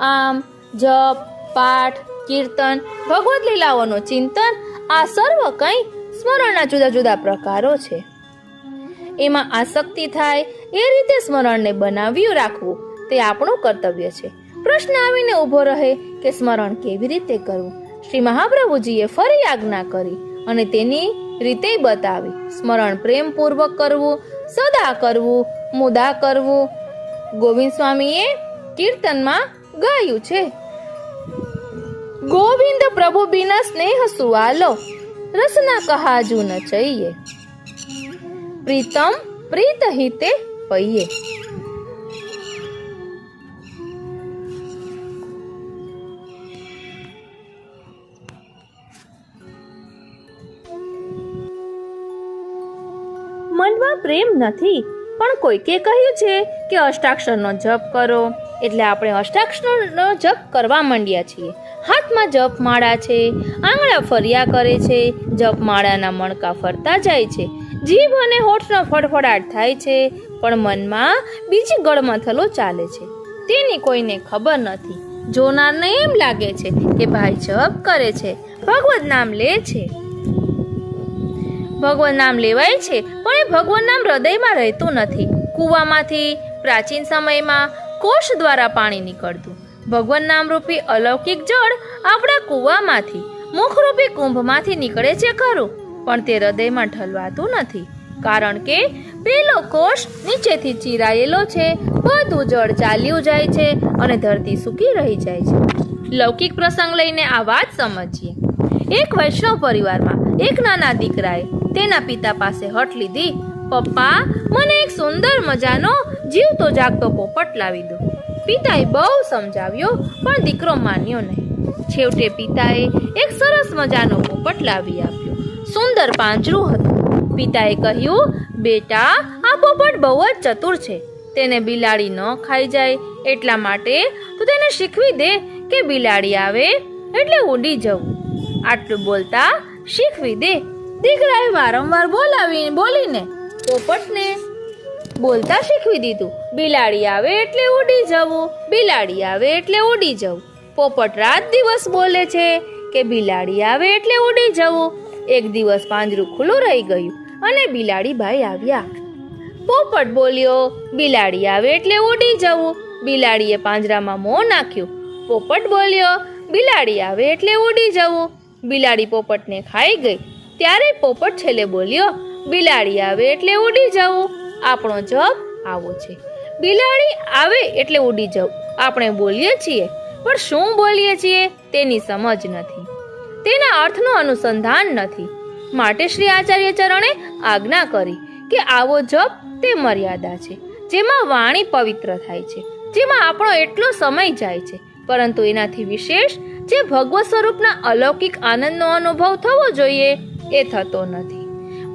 આમ જપ, પાઠ, કીર્તન, ભગવદ લીલાઓનો ચિંતન, આ સર્વ કંઈ સ્મરણના જુદા જુદા પ્રકારો છે. એમાં આસક્તિ થાય એ રીતે સ્મરણને બનાવ્યું રાખવું તે આપણું કર્તવ્ય છે. પ્રશ્ન આવીને ઊભો રહે કે સ્મરણ કેવી રીતે કરવું? શ્રી મહાપ્રભુજીએ ફરી આજ્ઞા કરી અને તેની રીતે બતાવી. સ્મરણ પ્રેમપૂર્વક કરવું, સદા કરવું, મુદા કરવું. ગોવિંદ સ્વામીએ કીર્તનમાં ગાયું છે, ગોવિંદ પ્રભુ બિના સ્નેહ સુઆલો, રસના કહાજુ ન ચઈએ, પ્રીતમ પ્રીત હિતે પૈયે. મનમાં પ્રેમ નથી, પણ કોઈકે કહ્યું છે કે અષ્ટાક્ષરનો જપ કરો, એટલે આપણે અષ્ટાક્ષરનો જપ કરવા માંડ્યા છીએ. હાથમાં જપમાળા છે, આંગળા ફર્યા કરે છે, જપમાળાના મણકા ફરતા જાય છે, જીભ અને હોઠનો ફડફડાટ થાય છે, પણ મનમાં બીજી ગળમથલો ચાલે છે. તેની કોઈને ખબર નથી. જોનારને એમ લાગે છે કે ભાઈ જપ કરે છે, ભગવદ નામ લે છે. ભગવાન નામ લેવાય છે, પણ એ ભગવાન નામ હૃદયમાં રહેતું નથી. કૂવામાંથી પ્રાચીન સમયમાં કોષ દ્વારા પાણી નીકળતું. ભગવાન નામરૂપી અલૌકિક જળ આપણા કૂવામાંથી, મુખરૂપી કુંભમાંથી નીકળે છે ખરું, પણ તે હૃદયમાં ઠલવાતું નથી. કારણ કે પેલો કોષ નીચેથી ચીરાયેલો છે, બધું જળ ચાલ્યું જાય છે અને ધરતી સૂકી રહી જાય છે. લૌકિક પ્રસંગ લઈને આ વાત સમજીએ. એક વૈષ્ણવ પરિવારમાં એક નાના દીકરાએ તેના પિતા પાસે હઠ લીધી, પપ્પા, મને એક સુંદર મજાનો જીવતો જાગતો પોપટ લાવી દો. પિતાએ બહુ સમજાવ્યો, પણ દીકરો માન્યો નહીં. છેવટે પિતાએ એક સરસ મજાનો પોપટ લાવી આપ્યો. સુંદર પાંજરું હતું. પિતાએ કહ્યું, બેટા, આ પોપટ બહુ જ ચતુર છે, તેને બિલાડી ન ખાઈ જાય, એટલા માટે તું તેને શીખવી દે કે બિલાડી આવે એટલે ઉડી જવું. આટલું બોલતા શીખવી દે. દીકરાએ વારંવાર બોલીને પોપટને બોલતા શીખવી દીધું, બિલાડી આવે એટલે ઉડી જવું, બિલાડી આવે એટલે ઉડી જવું. પોપટ રાત દિવસ બોલે છે કે બિલાડી આવે એટલે ઉડી જવું. એક દિવસ પાંજરું ખુલ્લું રહી ગયું અને બિલાડી ભાઈ આવ્યા. પોપટ બોલ્યો, બિલાડી આવે એટલે ઉડી જવું. બિલાડીએ પાંજરામાં મોં નાખ્યું. પોપટ બોલ્યો, બિલાડી આવે એટલે ઉડી જવું. બિલાડી પોપટને ખાઈ ગઈ. ત્યારે પોપટ છેલ્લે બોલ્યો, બિલાડી આવે એટલે ઉડી જવું. આપણો જપ આવો છે, બિલાડી આવે એટલે ઉડી જવું. આપણે બોલીએ છીએ, પણ શું બોલીએ છીએ તેની સમજ નથી, તેના અર્થનું અનુસંધાન નથી. માટે શ્રી આચાર્ય ચરણે આજ્ઞા કરી કે આવો જપ તે મર્યાદા છે, જેમાં વાણી પવિત્ર થાય છે, જેમાં આપણો એટલો સમય જાય છે, પરંતુ એનાથી વિશેષ જે ભગવત સ્વરૂપના અલૌકિક આનંદનો અનુભવ થવો જોઈએ એ થતો નથી.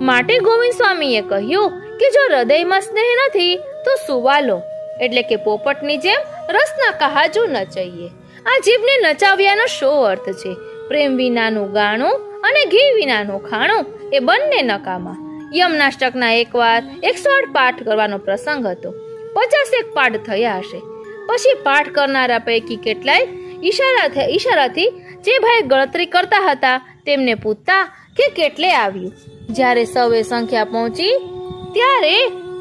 માટે ગોવિંદ સ્વામીએ કહ્યું કે જો હૃદયમાં સ્નેહ નથી તો સુવાલો, એટલે કે પોપટની જેમ રસના કહાજુ નચાઈએ. આ જીભને નચાવ્યાનો શો અર્થ છે? પ્રેમ વિનાનું ગાણું અને ઘી વિનાનું ખાણું એ બંને નકામા. યમનાષ્ટકના એકવાર 108 પાઠ કરવાનો પ્રસંગ હતો. 50 પાઠ થયા હશે. પછી પાઠ કરનારા પૈકી કેટલાય ઈશારાથી જે ભાઈ ગણતરી કરતા હતા તેમને પૂછતા કે કેટલે આવ્યું. જ્યારે સૌએ સંખ્યા પહોંચી ત્યારે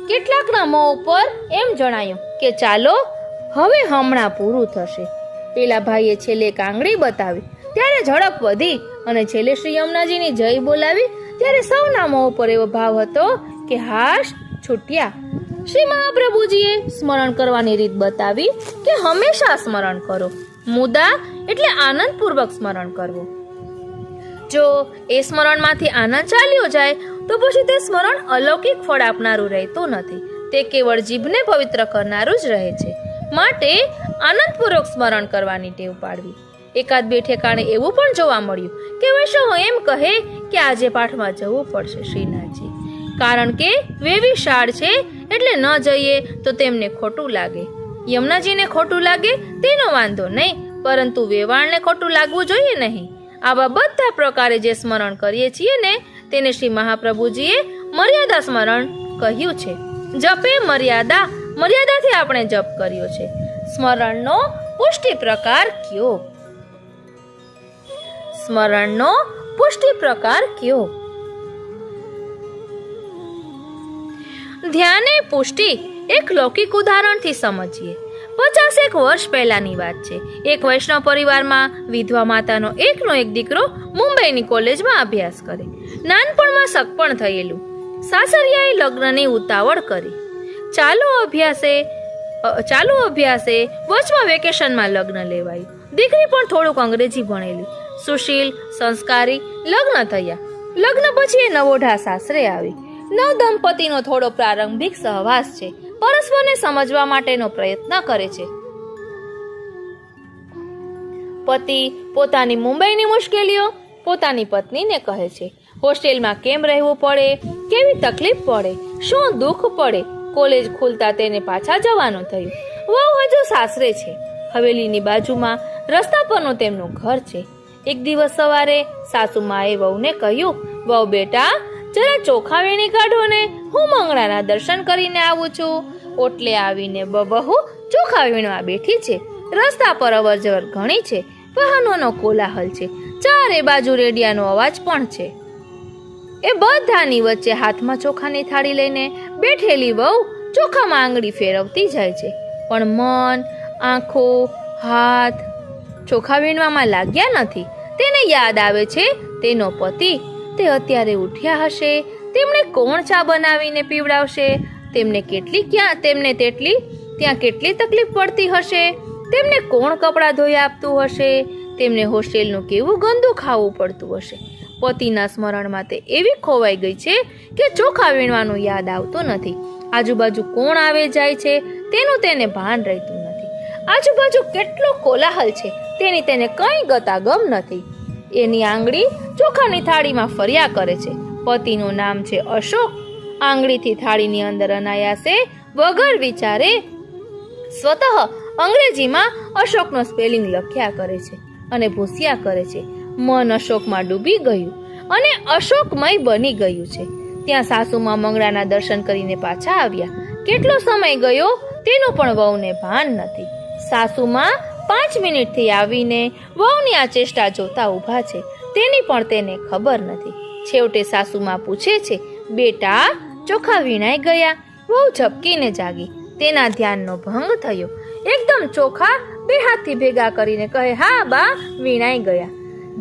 કેટલાકના મોં ઉપર એમ જણાયું કે ચાલો હવે હમણાં પૂરું થશે. પેલા ભાઈએ છેલ્લે એક આંગળી બતાવી ત્યારે ઝડપ વધી અને છેલ્લે શ્રી યમુનાજીની જય બોલાવી ત્યારે સૌના મોં ઉપર એવો ભાવ હતો કે હાશ છૂટ્યા. શ્રી મહાપ્રભુજીએ સ્મરણ કરવાની રીત બતાવી કે હંમેશા સ્મરણ કરો. મુદ્દા એટલે આનંદપૂર્વક સ્મરણ કરવું. જો એ સ્મરણમાંથી આનંદ ચાલ્યો જાય તો પછી તે સ્મરણ અલૌકિક ફળ આપનારું રહેતું નથી. તે કેવળ જીભને પવિત્ર કરનારું જ રહે છે. માટે આનંદપૂર્વક સ્મરણ કરવાની ટેવ પાડવી. એકાદ બે ઠેકાણે એવું પણ જોવા મળ્યું કે વૈષ્ણવો એમ કહે કે આજે પાઠમાં જવું પડશે શ્રીનાથજી, કારણ કે વેવી શાળ છે એટલે ન જઈએ તો તેમને ખોટું લાગે. યમુનાજીને ખોટું લાગે તેનો વાંધો નહીં, પરંતુ વેવાણને ખોટું લાગવું જોઈએ નહીં. આવા બધા પ્રકારે જે સ્મરણ કરીએ છીએ ને તેને શ્રી મહાપ્રભુજીએ મર્યાદા સ્મરણ કહ્યું છે. જપે મર્યાદા, મર્યાદાથી આપણે જપ કર્યો છે. સ્મરણનો પુષ્ટિ પ્રકાર કયો? સ્મરણનો પુષ્ટિ પ્રકાર કયો? ધ્યાને પુષ્ટિ એક લૌકિક ઉદાહરણથી સમજીએ. 50 વર્ષ પહેલાની વાત છે. એક વૈષ્ણવ પરિવારમાં વિધવા માતાનો એકનો એક દીકરો મુંબઈની કોલેજમાં અભ્યાસ કરે. નાનપણમાં સગપણ થયેલું. સાસરિયાએ લગ્નની ઉતાવળ કરી. ચાલુ અભ્યાસે વચમાં વેકેશનમાં લગ્ન લેવાયું. દીકરી પણ થોડુંક અંગ્રેજી ભણેલી, સુશીલ, સંસ્કારી. લગ્ન થયા. લગ્ન પછી એ નવોઢા સાસરે આવી. નવ દંપતીનો થોડો પ્રારંભિક સહવાસ છે. પરસ્પરને સમજવા માટેનો પ્રયત્ન કરે છે. પતિ પોતાની મુંબઈની મુશ્કેલીઓ પોતાની પત્નીને કહે છે. હોસ્ટેલમાં કેમ રહેવું પડે, કેવી તકલીફ પડે, શું દુઃખ પડે. કોલેજ ખુલતા તેને પાછા જવાનું થયું. વહુ હજુ સાસરે છે. હવેલીની બાજુમાં રસ્તા પરનું તેમનું ઘર છે. એક દિવસ સવારે સાસુમાએ વહુને કહ્યું, વહુ બેટા જરા ચોખા વીણી કાઢો ને, હું મંગળાના દર્શન કરીને આવું છું. ઓટલે આવીને વહુ ચોખા વીણવા બેઠી છે. રસ્તા પર અવર જવર ઘણી છે. વાહનોનો કોલાહલ છે. ચારે બાજુ રેડિયાનો અવાજ પણ છે. એ બધાની વચ્ચે હાથમાં ચોખાની થાળી લઈને બેઠેલી વહુ ચોખામાં આંગળી ફેરવતી જાય છે. પણ મન, આંખો, હાથ ચોખા વીણવામાં લાગ્યા નથી. તેને યાદ આવે છે તેનો પતિ. તે અત્યારે ઉઠ્યા હશે. તેમણે કોણ ચા બનાવીને પીવડાવશે? તેમને ત્યાં કેટલી તકલીફ પડતી હશે? તેમને કોણ કપડાં ધોઈ આપતું હશે? તેમને હોસ્ટેલનું કેવું ગંદુ ખાવું પડતું હશે? પતિના સ્મરણમાં તે એવી ખોવાઈ ગઈ છે કે ચોખા વીણવાનું યાદ આવતું નથી. આજુબાજુ કોણ આવે જાય છે તેનું તેને ભાન રહેતું નથી. આજુબાજુ કેટલો કોલાહલ છે તેની તેને કંઈ ગતાગમ નથી. એની આંગળી ચોખાની થાળીમાં ફર્યા કરે છે. પતિનું નામ છે અશોક. આંગળીથી થાળીની અંદર અનાયાસે વગર વિચારે સ્વતઃ અંગ્રેજીમાં અશોકનો સ્પેલિંગ લખ્યા કરે છે અને ભૂસ્યા કરે છે. મન અશોકમાં ડૂબી ગયું અને અશોકમય બની ગયું છે. ત્યાં સાસુમાં મંગળાના દર્શન કરીને પાછા આવ્યા. કેટલો સમય ગયો તેનું પણ વહુને ભાન નથી. સાસુમાં 5 મિનિટથી આવીને વહુની આ ચેષ્ટા જોતા ઊભા છે. તેની પણ તેને ખબર નથી. છેવટે સાસુમાં પૂછે છે, બેટા ચોખા વીણાઈ ગયા? વહુ ઝબકીને જાગી. તેના ધ્યાનનો ભંગ થયો. એકદમ ચોખા 2 હાથથી ભેગા કરીને કહે, હા બા વીણાઈ ગયા.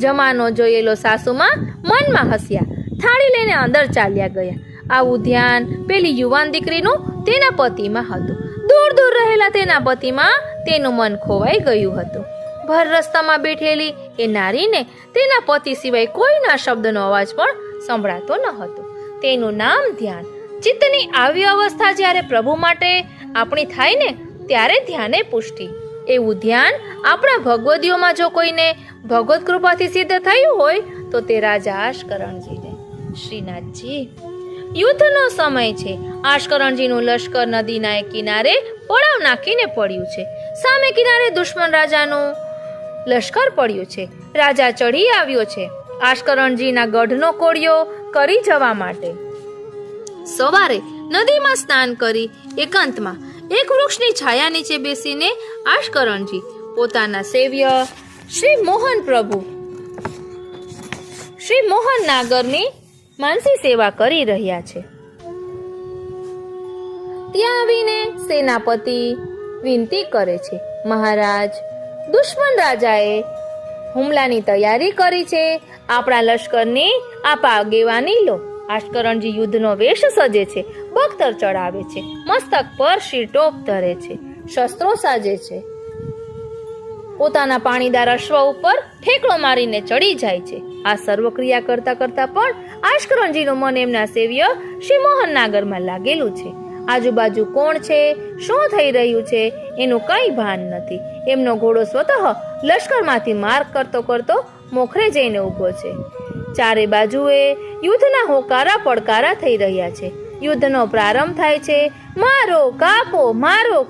જમાનો જોયેલો સાસુમાં મનમાં હસ્યા. થાળી લઈને અંદર ચાલ્યા ગયા. આવું ધ્યાન પેલી યુવાન દીકરીનું તેના પતિમાં હતું. દૂર દૂર રહેલા તેના પતિમાં તેનું મન ખોવાઈ ગયું હતું. ભર રસ્તામાં બેઠેલી એ નારીને તેના પતિ સિવાય કોઈના શબ્દનો અવાજ પણ સંભળાતો ન હતો. તેનું નામ ધ્યાન. ચિત્તની આવી અવસ્થા જ્યારે પ્રભુ માટે આપણી થાય ને ત્યારે ધ્યાને પુષ્ટિ. એવું ધ્યાન આપણા ભગવદીઓમાં જો કોઈને ભગવત કૃપાથી સિદ્ધ થયું હોય તો તે રાજા આશકરણજીને. શ્રીનાથજી, યુદ્ધનો સમય છે. આશકરણજીનું લશ્કર નદીના એક કિનારે પડાવ નાખીને પડ્યું છે. સામે કિનારે દુશ્મન રાજાનું લશ્કર પડ્યું છે. રાજા ચઢી આવ્યો છે આશકરણજીના ગઢનો કોળિયો કરી જવા માટે. સવારે નદીમાં સ્નાન કરી એકાંતમાં એક વૃક્ષની છાયા નીચે બેસીને આશકરણજી પોતાના સેવ્ય શ્રી મોહન નાગરની માનસી સેવા કરી રહ્યા છે. ત્યાં આવીને સેનાપતિ વિનંતી કરે છે, મહારાજ, દુશ્મન રાજાએ હુમલાની તૈયારી કરી છે. આપણા લશ્કરની આપ આગેવાની લો. આશકરણજી યુદ્ધનો વેશ સજે છે, બખ્તર ચડાવે છે, મસ્તક પર શીરટોપ ધરે છે, શસ્ત્રો સાજે છે, પોતાના પાણીદાર અશ્વ ઉપર ઠેકડો મારીને ચડી જાય છે. આ સર્વ ક્રિયા કરતા કરતા પણ આશકરણજીનું મન એમના સેવ્ય શ્રી મોહન નાગરમાં લાગેલું છે. આજુબાજુ કોણ છે, શું થઈ રહ્યું છે એનું કઈ ભાન નથી. એમનો ઘોડો સ્વતઃ લશ્કરમાંથી માર્ગ કરતો કરતો મોખરે જઈને ઊભો છે. ચારે બાજુએ યુદ્ધના હોકારા પડકારા થઈ રહ્યા છે. યુદ્ધનો પ્રારંભ થાય છે. મારો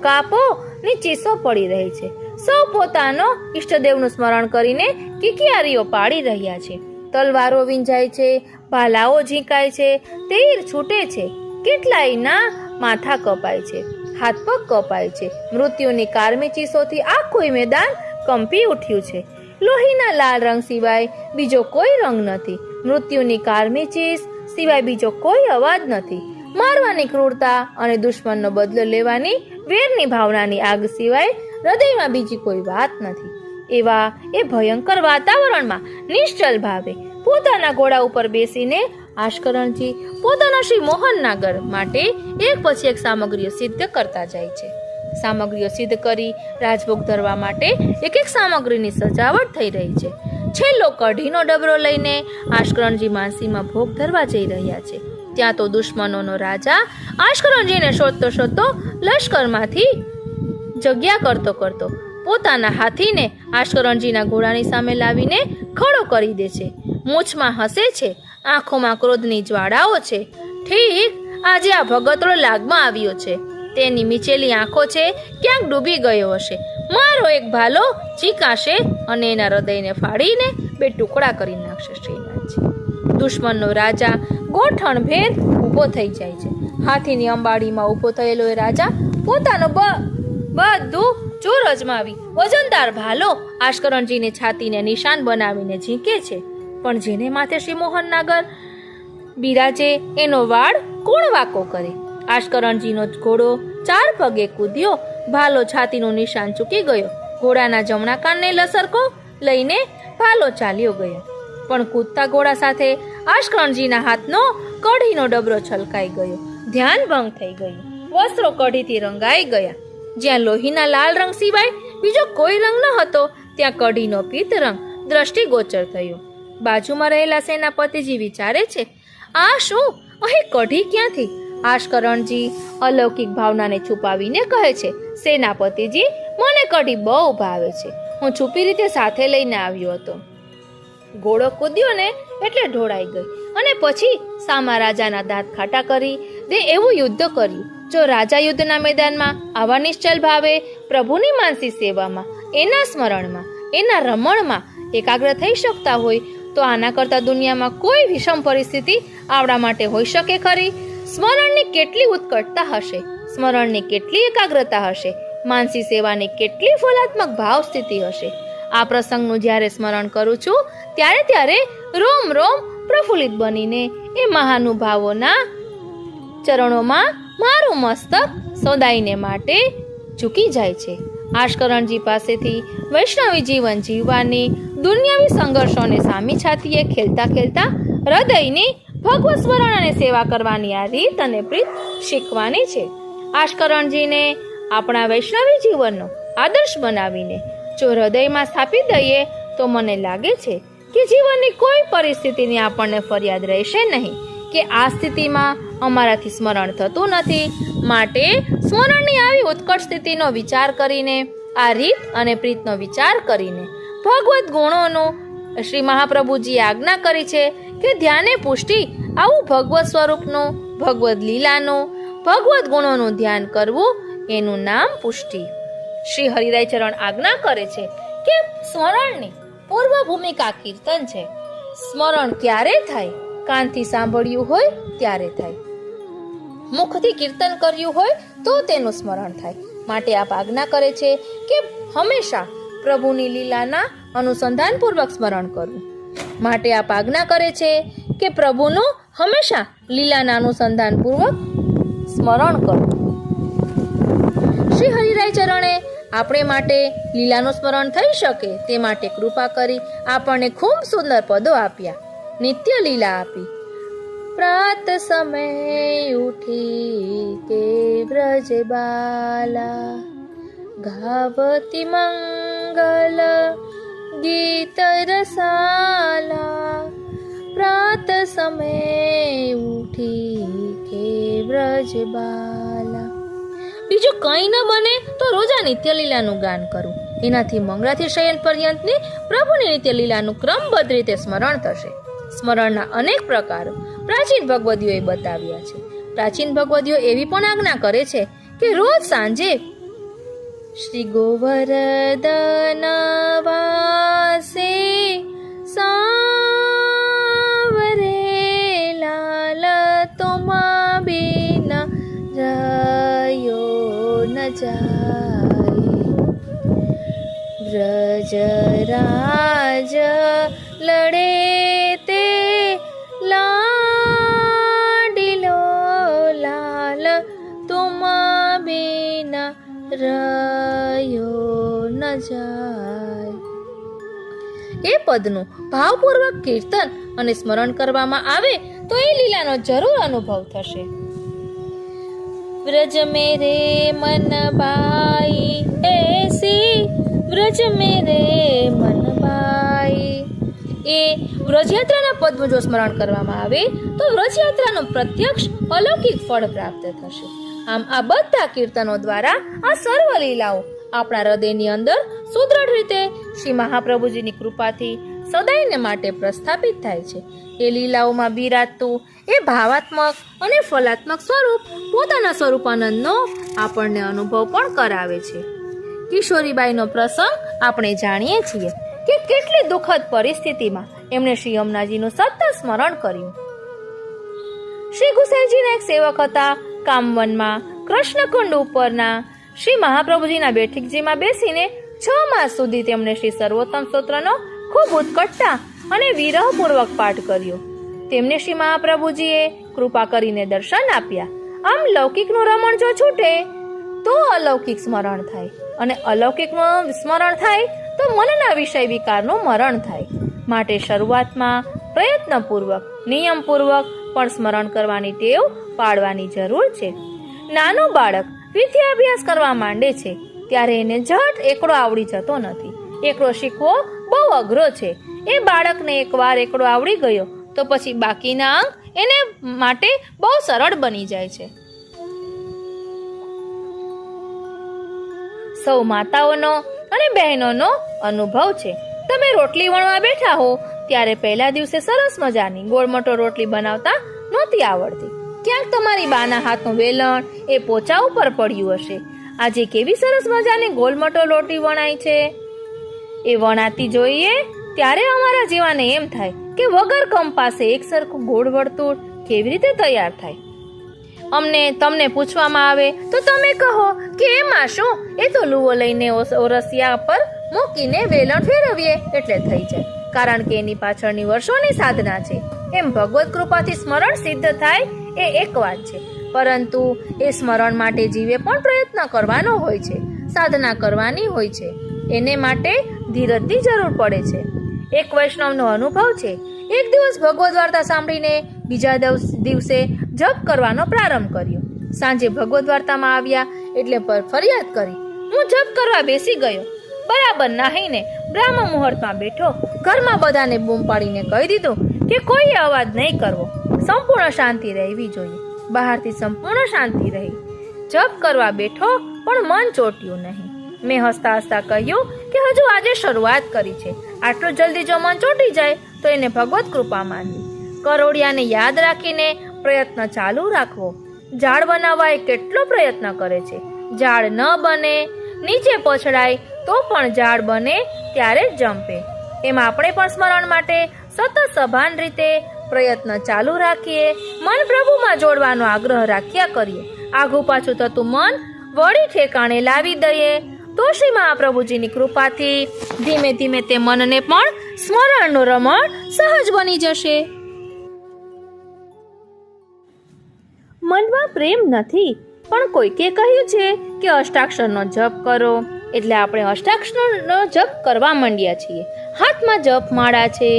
કાપો ની ચીસો પડી રહી છે. સૌ પોતાનો ઈષ્ટદેવનું સ્મરણ કરીને કિકિયારીઓ પાડી રહ્યા છે. તલવારો વીંજાય છે, ભાલાઓ ઝીંકાય છે, તીર છૂટે છે, કેટલાયના માથા કપાય છે, હાથ પગ કપાય છે. મૃત્યુની કારમી ચીસોથી આખું મેદાન કંપી ઉઠ્યું છે. લોહીના લાલ રંગ સિવાય બીજો કોઈ રંગ નથી. મૃત્યુની કારમી ચીસ સિવાય બીજો કોઈ અવાજ નથી. મારવાની ક્રૂરતા અને દુશ્મનનો બદલો લેવાની વેરની ભાવનાની આગ સિવાય હૃદયમાં બીજી કોઈ વાત નથી. એવા એ ભયંકર વાતાવરણમાં નિશ્ચલ ભાવે પોતાના ઘોડા ઉપર બેસીને આશકરણજી પોતાના શ્રી મોહન નાગર માટે એક પછી એક સામગ્રીઓ સિદ્ધ કરતા જાય છે. સામગ્રીઓ સિદ્ધ કરી રાજભોગ ધરવા માટે એક એક સામગ્રીની સજાવટ થઈ રહી છે. છેલ્લો કઢીનો ડબરો લઈને આશકરણજી માનસીમાં ભોગ ધરવા જઈ રહ્યા છે. ત્યાં તો દુશ્મનોનો રાજા આશકરણજીને શોધતો લશ્કરમાંથી જગ્યા કરતો પોતાના હાથીને આશકરણજીના ઘોડાની સામે લાવીને ખડો કરી દે છે. મૂછમાં હસે છે, આંખોમાં ક્રોધની જ્વાળાઓ છે. ઠીક આજે આ ભગતડો લાગમાં આવ્યો છે. તેની મીચેલી આંખો છે, ક્યાંક ડૂબી ગયો હશે. મારો એક ભાલો ચીકાશે અને એના હૃદયને ફાડીને બે ટુકડા કરી નાખશે. શ્રીનાથજી, દુશ્મનનો રાજા ગોઠણ ભેર ઊભો થઈ જાય છે. હાથીની અંબાડીમાં ઊભો થયેલો એ રાજા પોતાનો બધું જોર અજમાવી વજનદાર ભાલો આશકરણજીની છાતીને નિશાન બનાવીને ઝીંકે છે. પણ જેને માથે શ્રી મોહન નાગર બિરાજે એનો વાળ કોણ વાકો કરે? આશકરણજીનો ઘોડો ચાર પગે કૂદ્યો. ભાલો છાતીનું નિશાન ચૂકી ગયો. ઘોડાના જમણા કાનને લસરકો લઈને ભાલો ચાલ્યો ગયો. પણ કૂદતા ઘોડા સાથે આશકરણજીના હાથનો કઢીનો ડબરો છલકાઈ ગયો. ધ્યાન ભંગ થઈ ગયું. વસ્ત્રો કઢીથી રંગાઈ ગયા. જ્યાં લોહીના લાલ રંગ સિવાય બીજો કોઈ રંગ ન હતો, ત્યાં કઢીનો પીત રંગ દ્રષ્ટિગોચર થયો. બાજુમાં રહેલા સેનાપતિજી વિચારે છે, આ શું? અહીં કઢી ક્યાંથી? આશકરણજી અલૌકિક ભાવનાને છુપાવીને કહે છે, સેનાપતિજી, મને કઢી બહુ ભાવે છે. હું છુપી રીતે સાથે લઈને આવ્યો હતો. ઘોડો કૂદ્યો ને એટલે ઢોળાઈ ગઈ અને પછી સામા રાજાના દાંત ખાટા કરી દે એવું યુદ્ધ કર્યું. જો રાજા યુદ્ધના મેદાનમાં આવા નિશ્ચલ ભાવે પ્રભુની માનસી સેવામાં, એના સ્મરણમાં, એના રમણમાં એકાગ્ર થઈ શકતા હોય તો આના કરતા દુનિયામાં કોઈ વિષમ પરિસ્થિતિ આવડા માટે હોઈ શકે ખરી? સ્મરણની કેટલી ઉત્કટતા હશે, સ્મરણની કેટલી એકાગ્રતા હશે, માનસી સેવાની કેટલી ફલાત્મક ભાવ સ્થિતિ હશે. આ પ્રસંગનું જ્યારે સ્મરણ કરું છું ત્યારે રોમ રોમ પ્રફુલ્લિત બનીને એ મહાનુભાવોના ચરણોમાં મારું મસ્તક સદાયને માટે ઝૂકી જાય છે. આશકરણજી પાસેથી વૈષ્ણવી જીવન જીવવાની, દુનિયાવી સંઘર્ષોને સામી છાતીએ ખેલતા ખેલતા હૃદયની ભગવત સ્મરણ અને સેવા કરવાની આ રીત અને પ્રીત શીખવાની છે. આશકરણજીને આપણા વૈષ્ણવી જીવનનો આદર્શ બનાવીને જો હૃદયમાં સ્થાપી દઈએ તો મને લાગે છે કે જીવનની કોઈ પરિસ્થિતિની આપણને ફરિયાદ રહેશે નહીં કે આ સ્થિતિમાં અમારાથી સ્મરણ થતું નથી. માટે સ્મરણની આવી ઉત્કટ સ્થિતિનો વિચાર કરીને, આ રીત અને પ્રીતનો વિચાર કરીને ભગવત ગુણોનું શ્રી મહાપ્રભુજીએ આજ્ઞા કરી છે કે ધ્યાને પુષ્ટિ આવું ભગવત સ્વરૂપનું, ભગવત લીલાનું, ભગવત ગુણોનું ધ્યાન કરવું, એનું નામ પુષ્ટિ. શ્રી હરિરાય ચરણ આજ્ઞા કરે છે કે સ્મરણની પૂર્વ ભૂમિકા કીર્તન છે. સ્મરણ ક્યારે થાય? કાનથી સાંભળ્યું હોય ત્યારે થાય. મુખથી કીર્તન કર્યું હોય તો તેનું સ્મરણ થાય. માટે આપ આજ્ઞા કરે છે કે હંમેશા પ્રભુની લીલાના અનુસંધાનપૂર્વક સ્મરણ કરવું. માટે આપ આજ્ઞા કરે છે કે પ્રભુનું હંમેશા લીલાના અનુસંધાનપૂર્વક સ્મરણ કરવું. શ્રી હરિરાય ચરણે આપણે માટે લીલાનું સ્મરણ થઈ શકે તે માટે કૃપા કરી આપણને ખૂબ સુંદર પદો આપ્યા, નિત્ય લીલા આપી. પ્રાત સમય ઉઠી કે વ્રજ બાલા, ગાવતી મંગલ ગીત રસાલા. પ્રાત સમય ઉઠી કે વ્રજ બાલા. બીજું કંઈ ન બને તો રોજા નિત્ય લીલાનું ગાન કરું. એનાથી મંગળાથી શયન પર્યંતની પ્રભુની નિત્ય લીલાનું ક્રમબદ્ધ રીતે સ્મરણ થશે. સ્મરણના અનેક પ્રકારો પ્રાચીન ભગવદીઓએ બતાવ્યા છે. પ્રાચીન ભગવદીઓ એવી પણ આજ્ઞા કરે છે કે રોજ સાંજે શ્રી ગોવર્ધન વાસે સાવરે લાલ તુમા બિના રયો ન જાય. વ્રજ રાજ લડે તે લાડીલો લાલ તુમા બિના રયો ન જાય. એ પદનું ભાવપૂર્વક કીર્તન અને સ્મરણ કરવામાં આવે તો એ લીલાનો જરૂર અનુભવ થશે. વ્રજ મેરે મન બાઈ એસી, વ્રજ મેરે મન બાઈ. એ વ્રજયાત્રાના પદનું જો સ્મરણ કરવામાં આવે તો વ્રજયાત્રાનું પ્રત્યક્ષ અલૌકિક ફળ પ્રાપ્ત થશે. આમ આ બધા કીર્તનો દ્વારા આ સર્વ લીલાઓ આપણા હૃદયની અંદર સુદૃઢ રીતે શ્રી મહાપ્રભુજીની કૃપાથી સદાયને માટે પ્રસ્થાપિત થાય છે. એ લીલાઓમાં બિરાજતું એ ભાવાત્મક અને ફલાત્મક સ્વરૂપ પોતાના સ્વરૂપાનંદનો આપણને અનુભવ પણ કરાવે છે. કિશોરીબાઈનો પ્રસંગ આપણે જાણીએ છીએ કે કેટલી દુઃખદ પરિસ્થિતિમાં એમણે શ્રી યમુનાજીનું સતત સ્મરણ કર્યું. શ્રી ગુસાઈજીના એક સેવક હતા. કામવનમાં કૃષ્ણકુંડ ઉપરના શ્રી મહાપ્રભુજીના બેઠકજીમાં બેસીને 6 માસ સુધી તેમણે શ્રી સર્વોત્તમ સ્તોત્રનો ખૂબ ઉત્કટતા અને વિરહપૂર્વક પાઠ કર્યો. તેમને શ્રી મહાપ્રભુજીએ કૃપા કરીને દર્શન આપ્યા. આમ લૌકિકનું રમણ જો છૂટે તો અલૌકિક સ્મરણ થાય, અને અલૌકિકનું સ્મરણ થાય તો મનના વિષય વિકારનું મરણ થાય. માટે શરૂઆતમાં પ્રયત્નપૂર્વક નિયમપૂર્વક પણ સ્મરણ કરવાની ટેવ પાડવાની જરૂર છે. નાનું બાળક વિદ્યાભ્યાસ કરવા માંડે છે ત્યારે એને ઝટ એકડો આવડી જતો નથી. એકડો શીખવો બહુ અઘરો છે. એ બાળકને એકવાર એકડો આવડી ગયો તો પછી બાકીના અંક એને માટે બહુ સરળ બની જાય છે. સૌ માતાઓનો અને બહેનોનો અનુભવ છે. તમે રોટલી વણવા બેઠા હો ત્યારે પહેલા દિવસે સરસ મજાની ગોળમટો રોટલી બનાવતા નહોતી આવડતી. ક્યાંક તમારી બાના હાથનું વેલણ એ પોચા ઉપર પડ્યું હશે. આજે કેવી સરસ મજાની ગોળમટો રોટલી વણાય છે. એ વણાતી જોઈએ ત્યારે અમારા જીવાને એમ થાય કે વગર કંપાસે એક સરખું ગોળ વર્તુળ કેવી રીતે તૈયાર થાય. તમને પૂછવામાં આવે તો તમે કહો કે એમાં શું, એ તો લુવો લઈને ઓરસિયા પર મૂકીને વેલણ ફેરવીએ એટલે થઈ જાય. કારણ કે એની પાછળની વર્ષોની સાધના છે. એમ ભગવત કૃપાથી સ્મરણ સિદ્ધ થાય એ એક વાત છે, પરંતુ એ સ્મરણ માટે જીવે પણ પ્રયત્ન કરવાનો હોય છે, સાધના કરવાની હોય છે. એને માટે ધીરજની જરૂર પડે છે. એક વૈષ્ણવનો અનુભવ છે. એક દિવસ ભગવદ વાર્તા સાંભળીને બીજા દિવસે જપ કરવાનો પ્રારંભ કર્યો. સાંજે ભગવદ વાર્તામાં આવ્યા એટલે ફરિયાદ કરી. હું જપ કરવા બેસી ગયો. બરાબર નાહીને બ્રાહ્મ મુહૂર્તમાં બેઠો. ઘરમાં બધાને બૂમ પાડીને કહી દીધું કે કોઈ અવાજ નહીં કરવો, સંપૂર્ણ શાંતિ રહેવી જોઈએ. બહારથી સંપૂર્ણ શાંતિ રહી. જપ કરવા બેઠો પણ મન ચોટ્યું નહીં. મેં હસતા હસતા કહ્યું કે હજુ આજે શરૂઆત કરી છે, આટલું જલ્દી જો મન ચોટી જાય તો એને ભગવત કૃપા માનવી. કરોડિયાને યાદ રાખીને પ્રયત્ન ચાલુ રાખવો. ઝાડ બનાવવા એ કેટલો પ્રયત્ન કરે છે. ઝાડ ન બને, નીચે પછડાય તો પણ ઝાડ બને ત્યારે જ જંપે. એમ આપણે પણ સ્મરણ માટે સતત સભાન રીતે પ્રયત્ન ચાલુ રાખીએ, મન પ્રભુમાં જોડવાનો આગ્રહ રાખ્યા કરીએ. આઘું પાછું થતું મન વળી ઠેકાણે લાવી દઈએ તો શ્રી મહાપ્રભુજીની કૃપાથી ધીમે ધીમે તે મનને પણ સ્મરણનું રમણ સહજ બની જશે. મનમાં પ્રેમ નથી, પણ કોઈકે કહ્યું છે કે અષ્ટાક્ષરનો જપ કરો, એટલે આપણે અષ્ટાક્ષરનો જપ કરવા માંડ્યા છીએ. હાથમાં જપમાળા છે,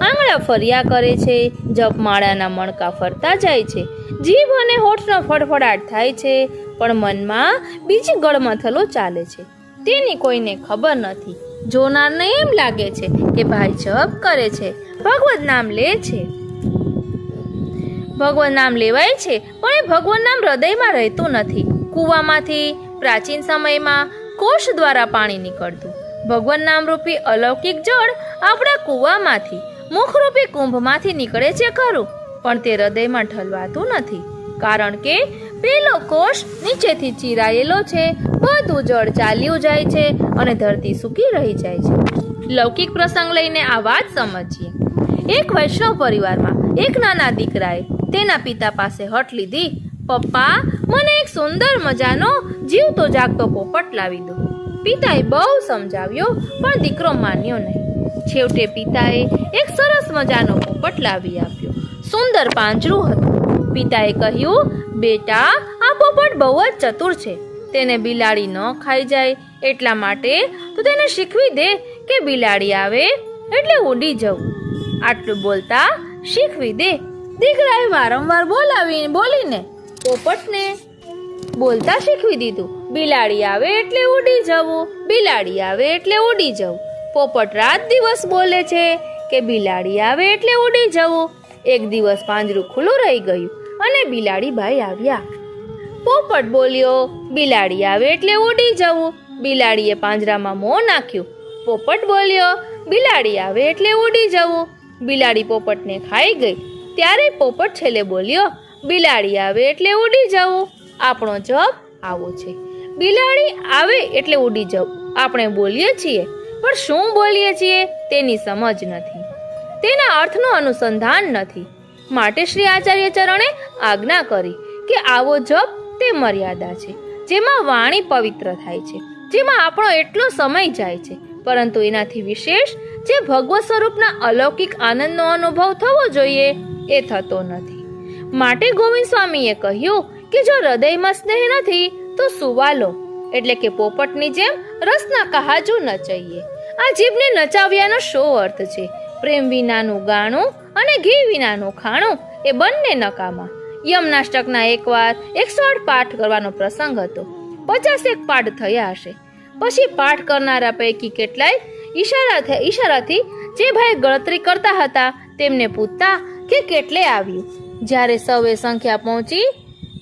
આંગળા ફર્યા કરે છે, જપમાળાના મણકા ફરતા જાય છે, જીભ અને હોઠનો ફડફડાટ થાય છે, પણ મનમાં બીજી ગળમથલો ચાલે છે. તેની કોઈને ખબર નથી. જોનારને એમ લાગે છે કે ભાઈ જપ કરે છે, ભગવત નામ લે છે. ભગવાન નામ લેવાય છે, પણ એ ભગવાન નામ હૃદયમાં રહેતું નથી. કૂવામાંથી પ્રાચીન સમયમાં કોષ દ્વારા પાણી નીકળતું. ભગવાન નામરૂપી અલૌકિક જળ આપણા કૂવામાંથી, મુખરૂપી કુંભમાંથી નીકળે છે ખરું, પણ તે હૃદયમાં ઠલવાતું નથી. કારણ કે પેલો કોષ નીચેથી ચીરાયેલો છે, બધું જળ ચાલ્યું જાય છે અને ધરતી સૂકી રહી જાય છે. લૌકિક પ્રસંગ લઈને આ વાત સમજીએ. એક વૈષ્ણવ પરિવારમાં એક નાના દીકરાએ તેના પિતા પાસે હઠ લીધી, પપ્પા, મને એક સુંદર મજાનો જીવતો જાગતો પોપટ લાવી દો. પિતાએ બહુ સમજાવ્યો, પણ દીકરો માન્યો નહીં. છેવટે પિતાએ એક સરસ મજાનો પોપટ લાવી આપ્યો. સુંદર પાંજરું હતું. પિતાએ કહ્યું, બેટા, આ પોપટ બહુ જ ચતુર છે, તેને બિલાડી ન ખાઈ જાય એટલા માટે તું તેને શીખવી દે કે બિલાડી આવે એટલે ઉડી જવું. આટલું બોલતા શીખવી દે. દીકરાએ વારંવાર બોલીને પોપટને બોલતા શીખવી દીધું, બિલાડી આવે એટલે ઉડી જવું, બિલાડી આવે એટલે ઉડી જવું. પોપટ રાત દિવસ બોલે છે કે બિલાડી આવે એટલે ઉડી જવું. એક દિવસ પાંજરું ખુલ્લું રહી ગયું અને બિલાડી ભાઈ આવ્યા. પોપટ બોલ્યો, બિલાડી આવે એટલે ઉડી જવું. બિલાડીએ પાંજરામાં મોં નાખ્યું. પોપટ બોલ્યો, બિલાડી આવે એટલે ઉડી જવું. બિલાડી પોપટને ખાઈ ગઈ. ત્યારે પોપટ છેલ્લે બોલ્યો, બિલાડી આવે એટલે ઉડી જવું. આપણો જપ આવો છે, બિલાડી આવે એટલે ઉડી જવું. આપણે બોલીએ છીએ, પણ શું બોલીએ છીએ તેની સમજ નથી, તેના અર્થનું અનુસંધાન નથી. માટે શ્રી આચાર્ય ચરણે આજ્ઞા કરી કે આવો જપ તે મર્યાદા છે, જેમાં વાણી પવિત્ર થાય છે, જેમાં આપણો એટલો સમય જાય છે, પરંતુ એનાથી વિશેષ જે ભગવત સ્વરૂપના અલૌકિક આનંદનો અનુભવ થવો જોઈએ એ થતો નથી. માટે ગોવિંદ સ્વામીએ કહ્યું કે જો હૃદયમાં સ્નેહ નથી તો સુવા લો, એટલે કે પોપટની જેમ રસના કહાજુ નચાઈએ. આ જીભને નચાવ્યાનો શો અર્થ છે? પ્રેમ વિનાનું ગાણું અને ઘી વિનાનું ખાણું એ બંને નકામા. યમનાષ્ટકના એકવાર 108 પાઠ કરવાનો પ્રસંગ હતો. 50 પાઠ થયા હશે. પછી પાઠ કરનારા પૈકી કેટલાય ઈશારાથી જે ભાઈ ગણતરી કરતા હતા તેમને પૂછતા કે કેટલે આવ્યું. જ્યારે સૌએ સંખ્યા પહોંચી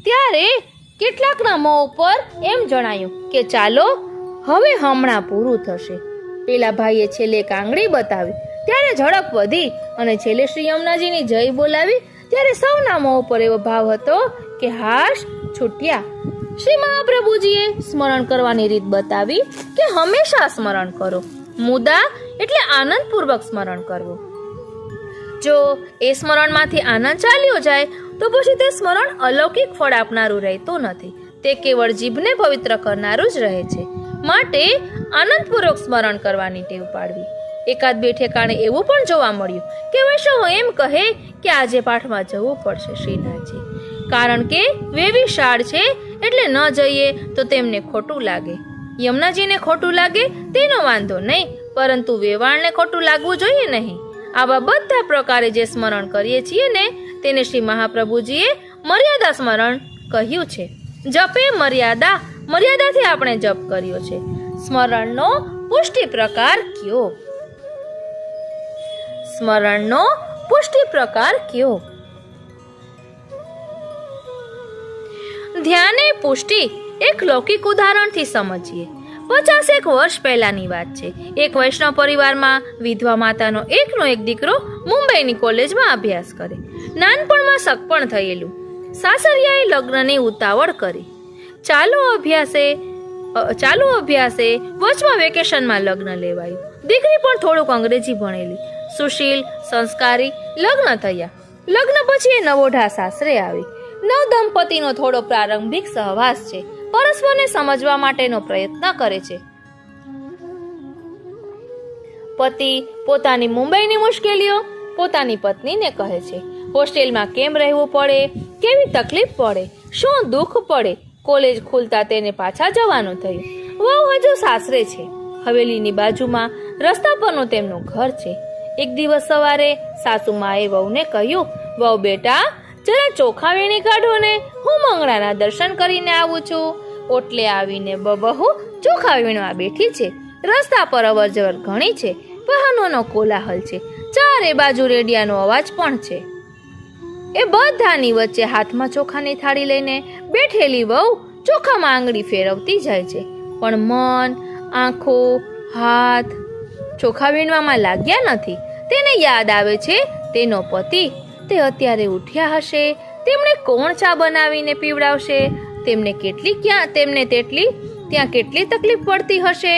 ત્યારે કેટલાકના મોં ઉપર એમ જણાયું કે ચાલો હવે હમણાં પૂરું થશે. પેલા ભાઈએ છેલ્લે કાંગડી બતાવી ત્યારે ઝડપ વધી અને છેલ્લે શ્રી યમુનાજીની જય બોલાવી ત્યારે સૌના મોં ઉપર એવો ભાવ હતો કે હાશ છૂટ્યા. શ્રી મહાપ્રભુજીએ સ્મરણ કરવાની રીત બતાવી કે હંમેશા સ્મરણ કરો. મુદ્દા એટલે આનંદપૂર્વક સ્મરણ કરવું. જો એ સ્મરણમાંથી આનંદ ચાલ્યો જાય તો પછી તે સ્મરણ અલૌકિક ફળ આપનારું રહેતું નથી, તે કેવળ જીભને પવિત્ર કરનારું જ રહે છે. માટે આનંદપૂર્વક સ્મરણ કરવાની ટેવ પાડવી. એકાદ બે ઠેકાણે એવું પણ જોવા મળ્યું કે વૈષ્ણવો એમ કહે કે આજે પાઠમાં જવું પડશે શ્રીનાથજી, કારણ કે વેવિશાળ છે એટલે ન જઈએ તો તેમને ખોટું લાગે. યમુનાજીને ખોટું લાગે તેનો વાંધો નહીં, પરંતુ વેવાણને ખોટું લાગવું જોઈએ નહીં. આવા બધા પ્રકારે જે સ્મરણ કરીએ છીએ ને તેને શ્રી મહાપ્રભુજીએ મર્યાદા સ્મરણ કહ્યું છે. જપે મર્યાદા, મર્યાદાથી આપણે જપ કર્યો છે. સ્મરણનો પુષ્ટિ પ્રકાર કયો? સ્મરણનો પુષ્ટિ પ્રકાર કયો? ધ્યાને પુષ્ટિ એક લૌકિક ઉદાહરણથી સમજીએ. 50 વર્ષ પહેલાની વાત છે. એક વૈષ્ણવ પરિવારમાં વિધવા માતાનો એકનો એક દીકરો મુંબઈની કોલેજમાં અભ્યાસ કરે. નાનપણમાં સગપણ થયેલું. સાસરિયાએ લગ્નની ઉતાવળ કરી. ચાલુ અભ્યાસે વચમાં વેકેશનમાં લગ્ન લેવાયું. દીકરી પણ થોડુંક અંગ્રેજી ભણેલી, સુશીલ, સંસ્કારી. લગ્ન થયા. લગ્ન પછી એ નવોઢા સાસરે આવી. નવ દંપતીનો થોડો પ્રારંભિક સહવાસ છે. પરસ્પરને સમજવા માટેનો પ્રયત્ન કરે છે. પતિ પોતાની મુંબઈની મુશ્કેલીઓ પોતાની પત્નીને કહે છે. હોસ્ટેલમાં કેમ રહેવું પડે, કેવી તકલીફ પડે, શું દુઃખ પડે. કોલેજ ખુલતા તેને પાછા જવાનું થયું. વહુ હજુ સાસરે છે. હવેલીની બાજુમાં રસ્તા પરનું તેમનું ઘર છે. એક દિવસ સવારે સાસુમાએ વહુને કહ્યું, વહુ બેટા, જરા ચોખા વીણી કાઢો ને, હું મંગળાના દર્શન કરીને આવું છું. ઓટલે આવીને બહુ ચોખા વીણવા બેઠી છે. રસ્તા પર અવર જવર ઘણી છે. વાહનોનો કોલાહલ છે. ચારે બાજુ રેડિયાનો અવાજ પણ છે. એ બધાની વચ્ચે હાથમાં ચોખાની થાળી લઈને બેઠેલી વહુ ચોખામાં આંગળી ફેરવતી જાય છે. પણ મન, આંખો, હાથ ચોખા વીણવામાં લાગ્યા નથી. તેને યાદ આવે છે તેનો પતિ. તે અત્યારે ઉઠ્યા હશે. તેમણે કોણ ચા બનાવીને પીવડાવશે? તેમને ત્યાં કેટલી તકલીફ પડતી હશે?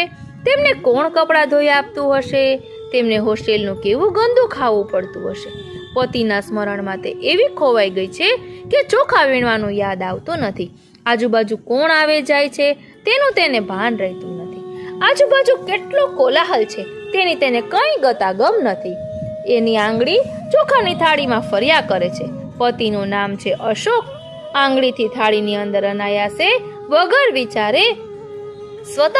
તેમને કોણ કપડાં ધોઈ આપતું હશે? તેમને હોસ્ટેલનું કેવું ગંદુ ખાવું પડતું હશે? પતિના સ્મરણમાં તે એવી ખોવાઈ ગઈ છે કે ચોખા વીણવાનું યાદ આવતું નથી. આજુબાજુ કોણ આવે જાય છે તેનું તેને ભાન રહેતું નથી. આજુબાજુ કેટલો કોલાહલ છે તેની તેને કંઈ ગતાગમ નથી. એની આંગળી ચોખાની થાળીમાં ફર્યા કરે છે. પતિનું નામ છે અશોક. આંગળીથી થાળીની અંદર અનાયાસે વગર વિચારે સ્વતઃ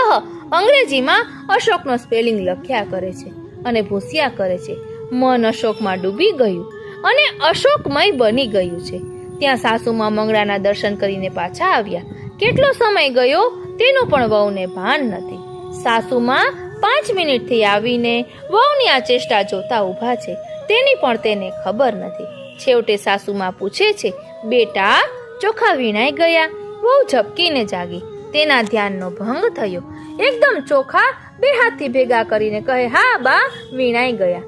અંગ્રેજીમાં અશોકનો સ્પેલિંગ લખ્યા કરે છે અને ભૂસ્યા કરે છે. મન અશોકમાં ડૂબી ગયું અને અશોકમય બની ગયું છે. ત્યાં સાસુમાં મંગળાના દર્શન કરીને પાછા આવ્યા. કેટલો સમય ગયો તેનું પણ વહુને ભાન નથી. સાસુમાં 5 મિનિટથી આવીને વહુની આ ચેષ્ટા જોતા ઊભા છે. તેની પણ તેને ખબર નથી. છેવટે સાસુમાં પૂછે છે, બેટા, ચોખા વીણાઈ ગયા? વહુ ઝબકીને જાગી. તેના ધ્યાનનો ભંગ થયો. એકદમ ચોખા 2 હાથથી ભેગા કરીને કહે, હા બા, વીણાઈ ગયા.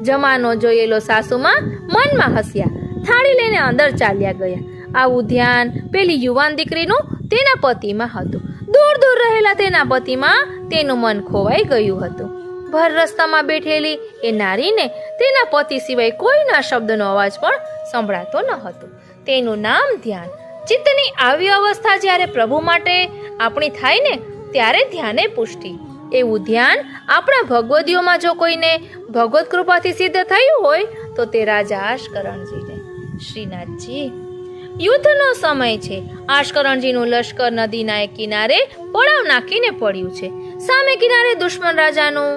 જમાનો જોયેલો સાસુમાં મનમાં હસ્યા. થાળી લઈને અંદર ચાલ્યા ગયા. આવું ધ્યાન પેલી યુવાન દીકરીનું તેના પતિમાં હતું. દૂર દૂર રહેલા તેના પતિમાં તેનું મન ખોવાઈ ગયું હતું. ભર રસ્તામાં બેઠેલી એ નારીને તેના પતિ સિવાય કોઈના શબ્દનો અવાજ પણ સંભળાતો ન હતો. તેનું નામ ધ્યાન. ચિત્તની આવી અવસ્થા જ્યારે પ્રભુ માટે આપણી થાય ને ત્યારે ધ્યાને પુષ્ટિ. એવું ધ્યાન આપણા ભગવદીઓમાં જો કોઈને ભગવત કૃપાથી સિદ્ધ થયું હોય તો તે રાજા આશકરણજીને. શ્રીનાથજી, યુદ્ધનો સમય છે. આશકરણજીનું લશ્કર નદીના એક કિનારે પડાવ નાખીને પડ્યું છે. સામે કિનારે દુશ્મન રાજાનું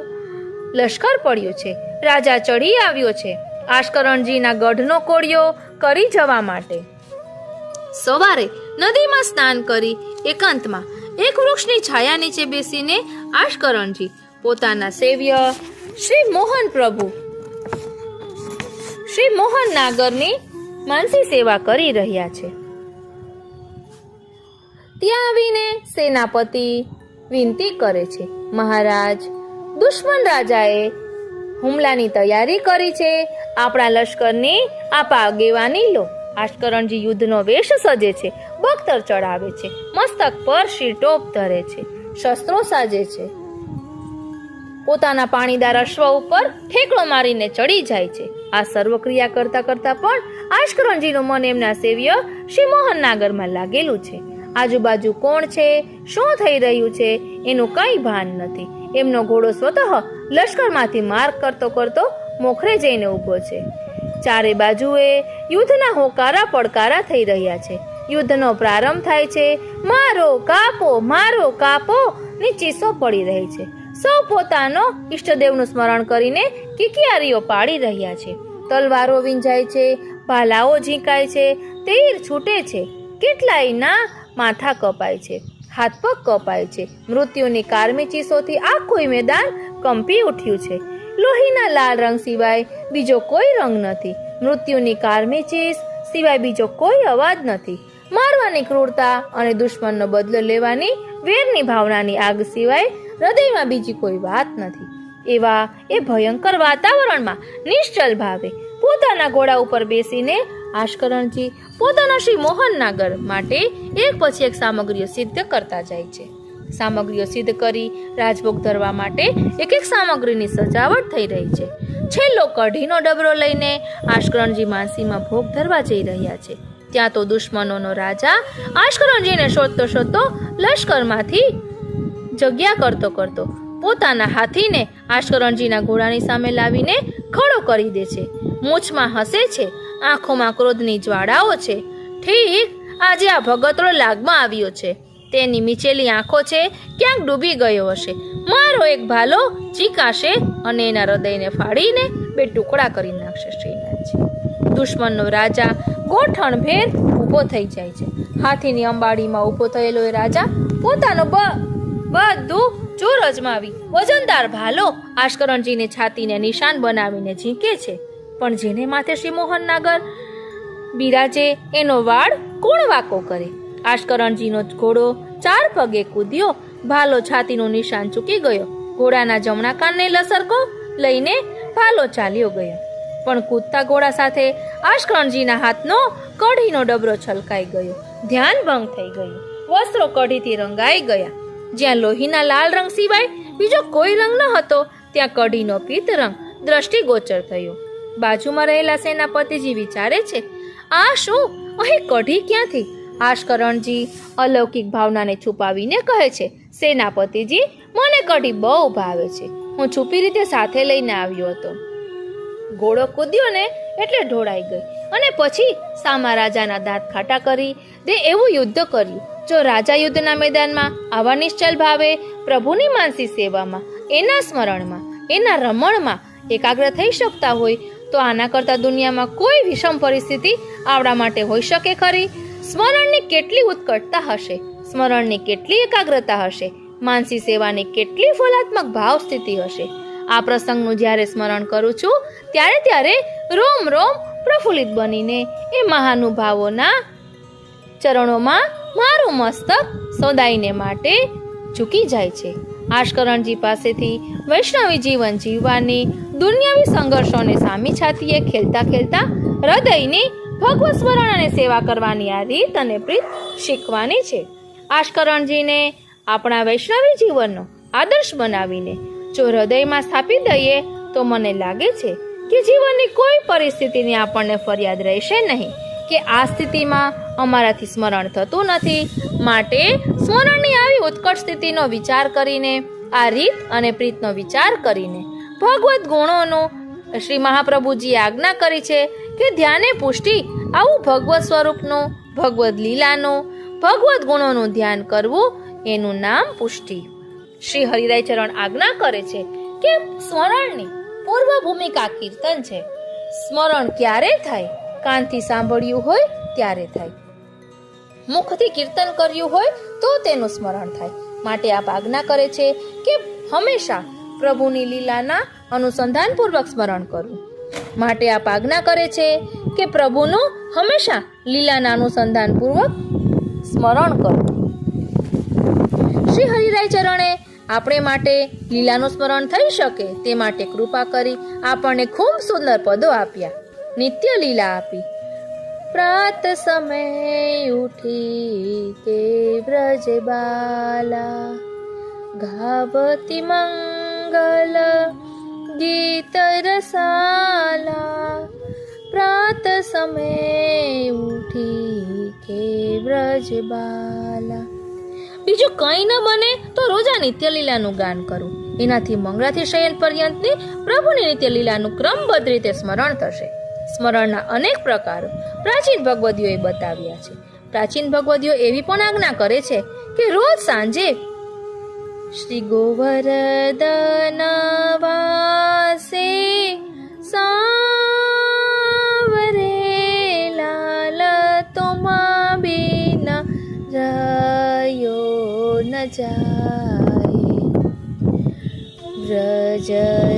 લશ્કર પડ્યું છે. રાજા ચડી આવ્યો છે આશકરણજીના ગઢનો કોળિયો કરી જવા માટે. સવારે નદીમાં સ્નાન કરી એકાંતમાં એક વૃક્ષની છાયા નીચે બેસીને આશકરણજી પોતાના સેવ્ય શ્રી મોહન નાગરની માનસી સેવા કરી રહ્યા છે. ત્યાં આવીને સેનાપતિ વિનંતી કરે છે, મહારાજ, દુશ્મન રાજાએ હુમલાની તૈયારી કરી છે. આપણા લશ્કરની આપ આગેવાની લો. આશકરણજી યુદ્ધનો વેશ સજે છે, બખ્તર ચડાવે છે, મસ્તક પર શીરટોપ ધરે છે, શસ્ત્રો સાજે છે. પોતાના પાણીદાર અશ્વ ઉપર ઠેકડો મારીને ચડી જાય છે. આ સર્વ ક્રિયા કરતા કરતા પણ આશકરણજીનું મન એમના સેવ્ય શ્રી મોહનનાગરમાં લાગેલું છે. આજુબાજુ કોણ છે, શું થઈ રહ્યું છે એનું કંઈ ભાન નથી. એમનો ઘોડો સ્વતઃ લશ્કરમાંથી માર્ગ કરતો કરતો મોખરે જઈને ઊભો છે. ચારે બાજુએ યુદ્ધના હોકારા પડકારા થઈ રહ્યા છે. યુદ્ધનો પ્રારંભ થાય છે. મારો કાપો ની ચીસો પડી રહી છે. સૌ પોતાનો ઈષ્ટદેવનું સ્મરણ કરીને કિકિયારીઓ પાડી રહ્યા છે. તલવારો વિંજાય છે, ભાલાઓ ઝીંકાય છે, તીર છૂટે છે. કેટલાયના માથા કપાય છે, હાથ પગ કપાય છે. મૃત્યુની કારમી ચીસોથી આખું મેદાન કંપી ઉઠ્યું છે. લોહીના લાલ રંગ સિવાય બીજો કોઈ રંગ નથી. મૃત્યુની કારમી ચીસ સિવાય બીજો કોઈ અવાજ નથી. મારવાની ક્રૂરતા અને દુશ્મનનો બદલો લેવાની વેરની ભાવનાની આગ સિવાય હૃદયમાં બીજી કોઈ વાત નથી. એવા એ ભયંકર વાતાવરણમાં નિશ્ચલ ભાવે પોતાના ઘોડા ઉપર બેસીને આશકરણજી પોતાના શ્રી મોહનનાગર માટે એક પછી એક સામગ્રીઓ સિદ્ધ કરતા જાય છે. સામગ્રીઓ સિદ્ધ કરી રાજભોગ ધરવા માટે એક એક સામગ્રીની સજાવટ થઈ રહી છે. છેલ્લો કઢીનો ડબરો લઈને આશ્કરણજી માનસીમાં ભોગ ધરવા જઈ રહ્યા છે. ત્યાં તો દુશ્મનોનો રાજા આશ્કરણજીને શોધતો શોધતો લશ્કરમાંથી જગ્યા કરતો કરતો પોતાના હાથીને આશ્કરણજીના ઘોડાની સામે લાવીને ખડો કરી દે છે. મૂછમાં હસે છે, આંખોમાં ક્રોધની જ્વાળાઓ છે. ઠીક આજે આ ભગતડો લાગમાં આવ્યો છે. તેની મીચેલી આંખો છે ક્યાંક ડૂબી ગયો હશે. મારો એક ભાલો ચીકાશે અને એના હૃદયને ફાડીને બે ટુકડા કરી નાખશે. શ્રીનાથજી દુશ્મનનો રાજા ગોઠણ ભેર ઊભો થઈ જાય છે. હાથીની અંબાડીમાં ઊભો થયેલો એ રાજા પોતાનો બધું જોર અજમાવી વજનદાર ભાલો આશ્કરણજીની છાતીને નિશાન બનાવીને ઝીંકે છે. પણ જેને માથે શ્રી મોહન નાગર બિરાજે એનો વાળ કોણ વાકો કરે? આશ્કરણજીનો ઘોડો 4 પગે કૂદ્યો. ભાલો છાતીનું નિશાન ચૂકી ગયો. ઘોડાના જમણા કાનને લસરકો લઈને ભાલો ચાલ્યો ગયો. પણ કૂદતા ઘોડા સાથે આશ્કરણજીના હાથનો કઢીનો ડબરો છલકાઈ ગયો. ધ્યાન ભંગ થઈ ગયું. વસ્ત્રો કઢીથી રંગાઈ ગયા. જ્યાં લોહીના લાલ રંગ સિવાય બીજો કોઈ રંગ ન હતો ત્યાં કઢીનો પીત રંગ દ્રષ્ટિગોચર થયો. બાજુમાં રહેલા સેનાપતિજી વિચારે છે, આ શું? અહીં કઢી ક્યાંથી? આશ્કરણજી અલૌકિક ભાવનાને છુપાવીને કહે છે, સેનાપતિજી મને કઢી બહુ ભાવે છે. હું છુપી રીતે સાથે લઈને આવ્યો હતો. ઘોડો કૂદ્યો ને એટલે ઢોળાઈ ગઈ અને પછી સામા રાજાના દાંત ખાટા કરી દે એવું યુદ્ધ કર્યું. જો રાજા યુદ્ધના મેદાનમાં આવા નિશ્ચલ ભાવે પ્રભુની માનસી સેવામાં, એના સ્મરણમાં, એના રમણમાં એકાગ્ર થઈ શકતા હોય તો આના કરતા દુનિયામાં કોઈ વિષમ પરિસ્થિતિ આવડા માટે હોઈ શકે ખરી? સ્મરણની કેટલી ઉત્કટતા હશે, સ્મરણની કેટલી એકાગ્રતા હશે, માનસી સેવાની કેટલી ફલાત્મક ભાવ સ્થિતિ હશે. આ પ્રસંગનું જ્યારે સ્મરણ કરું છું ત્યારે રોમ રોમ પ્રફુલ્લિત બનીને એ મહાનુભાવોના ચરણોમાં મારું મસ્તક સદાયને માટે ઝૂકી જાય છે. આશ્કરણજી પાસેથી વૈષ્ણવી જીવન જીવવાની, દુનિયાવી સંઘર્ષોને સામી છાતીએ ખેલતા ખેલતા હૃદયની ભગવત સ્મરણ અને સેવા કરવાની આ રીત અને પ્રીત શીખવાની છે. આશ્કરણજીને આપણા વૈષ્ણવી જીવનનો આદર્શ બનાવીને જો હૃદયમાં સ્થાપી દઈએ તો મને લાગે છે કે જીવનની કોઈ પરિસ્થિતિની આપણને ફરિયાદ રહેશે નહીં કે આ સ્થિતિમાં અમારાથી સ્મરણ થતું નથી. માટે સ્મરણની આવી ઉત્કટ સ્થિતિનો વિચાર કરીને, આ રીત અને પ્રીતનો વિચાર કરીને ભગવદ્ ગુણોનું શ્રી મહાપ્રભુજીએ આજ્ઞા કરી છે કે ધ્યાને પુષ્ટિ આવું ભગવત સ્વરૂપનું, ભગવદ્ લીલાનું, ભગવદ્ ગુણોનું ધ્યાન કરવું એનું નામ પુષ્ટિ. શ્રી હરિરાય ચરણ આજ્ઞા કરે છે કે સ્મરણની પૂર્વ ભૂમિકા કીર્તન છે. સ્મરણ ક્યારે થાય? કાનથી સાંભળ્યું હોય ત્યારે થાય, મુખથી કીર્તન કર્યું હોય તો તેનું સ્મરણ થાય. માટે આપ આજ્ઞા કરે છે કે હંમેશા પ્રભુની લીલાના અનુસંધાનપૂર્વક સ્મરણ કરવું. માટે આપ આજ્ઞા કરે છે કે પ્રભુનું હંમેશા લીલાના અનુસંધાનપૂર્વક સ્મરણ કરવું. શ્રી હરિરાય ચરણે આપણે માટે લીલાનું સ્મરણ થઈ શકે તે માટે કૃપા કરી આપણને ખૂબ સુંદર પદો આપ્યા, નિત્ય લીલા આપી. પ્રાત સમય ઉઠી કે બ્રજ બાલા, ગાવતી મંગલ ગીત રસાલા. પ્રાત સમય ઉઠી કે બ્રજ બાલા. બીજું કંઈ ન બને તો રોજા નિત્ય લીલાનું ગાન કરું. એનાથી મંગળાથી શયન પર્યંતની પ્રભુની નિત્ય લીલાનું ક્રમબદ્ધ રીતે સ્મરણ થશે. સ્મરણના અનેક પ્રકારો પ્રાચીન ભગવદીઓએ બતાવ્યા છે. પ્રાચીન ભગવદીઓ એવી પણ આજ્ઞા કરે છે કે રોજ સાંજે શ્રી ગોવર્ધન વાસે સાવરે લાલ તુમા બિન રયો ન જાય. વ્રજ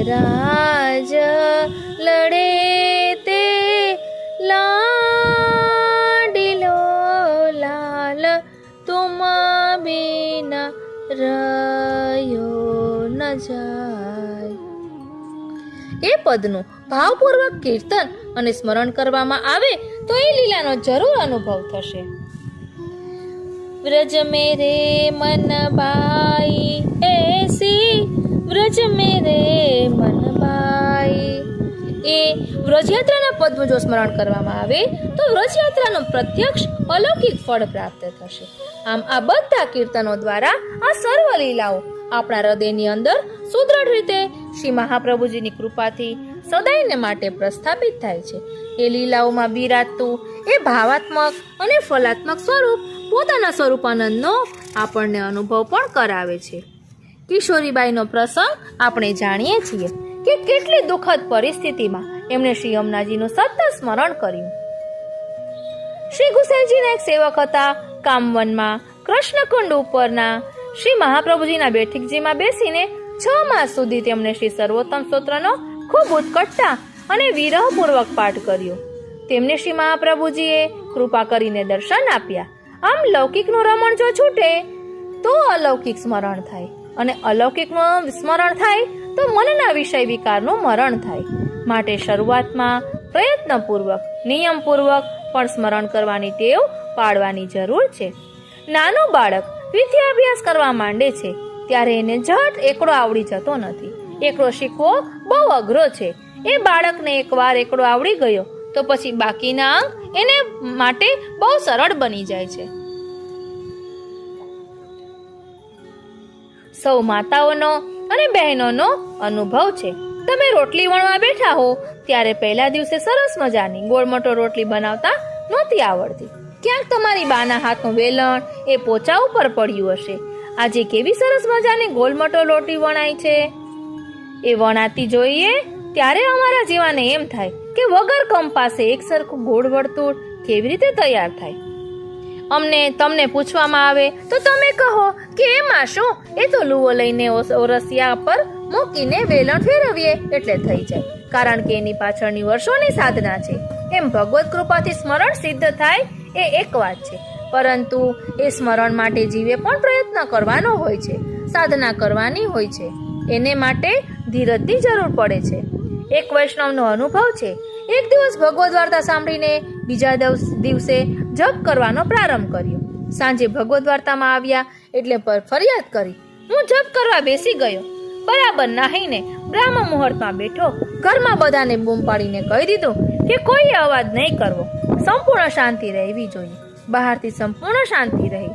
રાજ લડે તે લાડીલો લાલ તુમા બિન રયો ન જાય. એ પદનું ભાવપૂર્વક કીર્તન અને સ્મરણ કરવામાં આવે તો એ લીલાનો જરૂર અનુભવ થશે. વ્રજ મેરે મન બાઈ એસી, વ્રજ મેરે મન બાઈ એ વ્રજયાત્રાના પદનું જો સ્મરણ કરવામાં આવે તો વ્રજયાત્રાનું પ્રત્યક્ષ અલૌકિક ફળ પ્રાપ્ત થશે. આમ આ બધા કીર્તનો દ્વારા આ સર્વ લીલાઓ આપણા હૃદયની અંદર સુદૃઢ રીતે શ્રી મહાપ્રભુજીની કૃપાથી સદાયને માટે પ્રસ્થાપિત થાય છે. એ લીલાઓમાં બિરાજતું એ ભાવાત્મક અને ફલાત્મક સ્વરૂપ પોતાના સ્વરૂપાનંદનો આપણને અનુભવ પણ કરાવે છે. કિશોરીબાઈનો પ્રસંગ આપણે જાણીએ છીએ કે કેટલી દુઃખદ પરિસ્થિતિમાં એમણે શ્રી યમુનાજીનું સતત સ્મરણ કર્યું. શ્રી ગુસાઈજીના એક સેવક હતા. કામવનમાં કૃષ્ણકુંડ ઉપરના શ્રી મહાપ્રભુજીના બેઠકજીમાં બેસીને 6 માસ સુધી તેમણે શ્રી સર્વોત્તમ સ્તોત્રનો ખૂબ ઉત્કટતા અને વિરહપૂર્વક પાઠ કર્યો. તેમને શ્રી મહાપ્રભુજીએ કૃપા કરીને દર્શન આપ્યા. આમ લૌકિકનું રમણ જો છૂટે તો અલૌકિક સ્મરણ થાય, અને અલૌકિકનું સ્મરણ થાય તો મનના વિષય વિકારનું મરણ થાય. માટે શરૂઆતમાં પ્રયત્નપૂર્વક નિયમપૂર્વક પણ સ્મરણ કરવાની ટેવ પાડવાની જરૂર છે. નાનું બાળક વિદ્યાભ્યાસ કરવા માંડે છે ત્યારે એને ઝટ એકડો આવડી જતો નથી. એકડો શીખવો બહુ અઘરો છે. એ બાળકને એકવાર એકડો આવડી ગયો તો પછી બાકીના અંક એને માટે બહુ સરળ બની જાય છે. સૌ માતાઓનો અને બહેનોનો અનુભવ છે. તમે રોટલી વણવા બેઠા હો ત્યારે પહેલા દિવસે સરસ મજાની ગોળમટો રોટલી બનાવતા નહોતી આવડતી. ક્યાંક તમારી બાના હાથનું વેલણ એ પોચા ઉપર પડ્યું હશે. આજે કેવી સરસ મજાની ગોળમટો રોટલી વણાય છે. એ વણાતી જોઈએ ત્યારે અમારા જીવાને એમ થાય કે વગર કંપાસે એક સરખું ગોળ વર્તુળ કેવી રીતે તૈયાર થાય. તમને પૂછવામાં આવે તો તમે કહો કે એમાં શું, એ તો લુવો લઈને ઓરસિયા પર મૂકીને વેલણ ફેરવીએ એટલે થઈ જાય. કારણ કે એની પાછળની વર્ષોની સાધના છે. એમ ભગવત કૃપાથી સ્મરણ સિદ્ધ થાય એ એક વાત છે, પરંતુ એ સ્મરણ માટે જીવે પણ પ્રયત્ન કરવાનો હોય છે, સાધના કરવાની હોય છે. એને માટે ધીરજની જરૂર પડે છે. એક વૈષ્ણવનો અનુભવ છે. એક દિવસ ભગવદ વાર્તા સાંભળીને બીજા દિવસે જપ કરવાનો પ્રારંભ કર્યો. સાંજે ભગવદ વાર્તામાં આવ્યા એટલે ફરિયાદ કરી. હું જપ કરવા બેસી ગયો. બરાબર નાહીને બ્રાહ્મ મુહૂર્તમાં બેઠો. ઘરમાં બધાને બૂમ પાડીને કહી દીધું કે કોઈએ અવાજ નહીં કરવો, સંપૂર્ણ શાંતિ રહેવી જોઈએ. બહારથી સંપૂર્ણ શાંતિ રહી.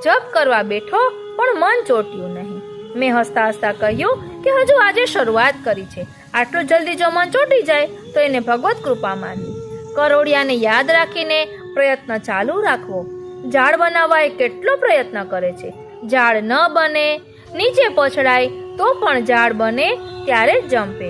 જપ કરવા બેઠો પણ મન ચોટ્યું નહીં. મેં હસતા હસતા કહ્યું કે હજુ આજે શરૂઆત કરી છે. આટલું જલ્દી જો મન ચોટી જાય તો એને ભગવત કૃપા માનવી. કરોડિયાને યાદ રાખીને પ્રયત્ન ચાલુ રાખવો. ઝાડ બનાવવા એ કેટલો પ્રયત્ન કરે છે. ઝાડ ન બને, નીચે પછડાય તો પણ ઝાડ બને ત્યારે જ જંપે.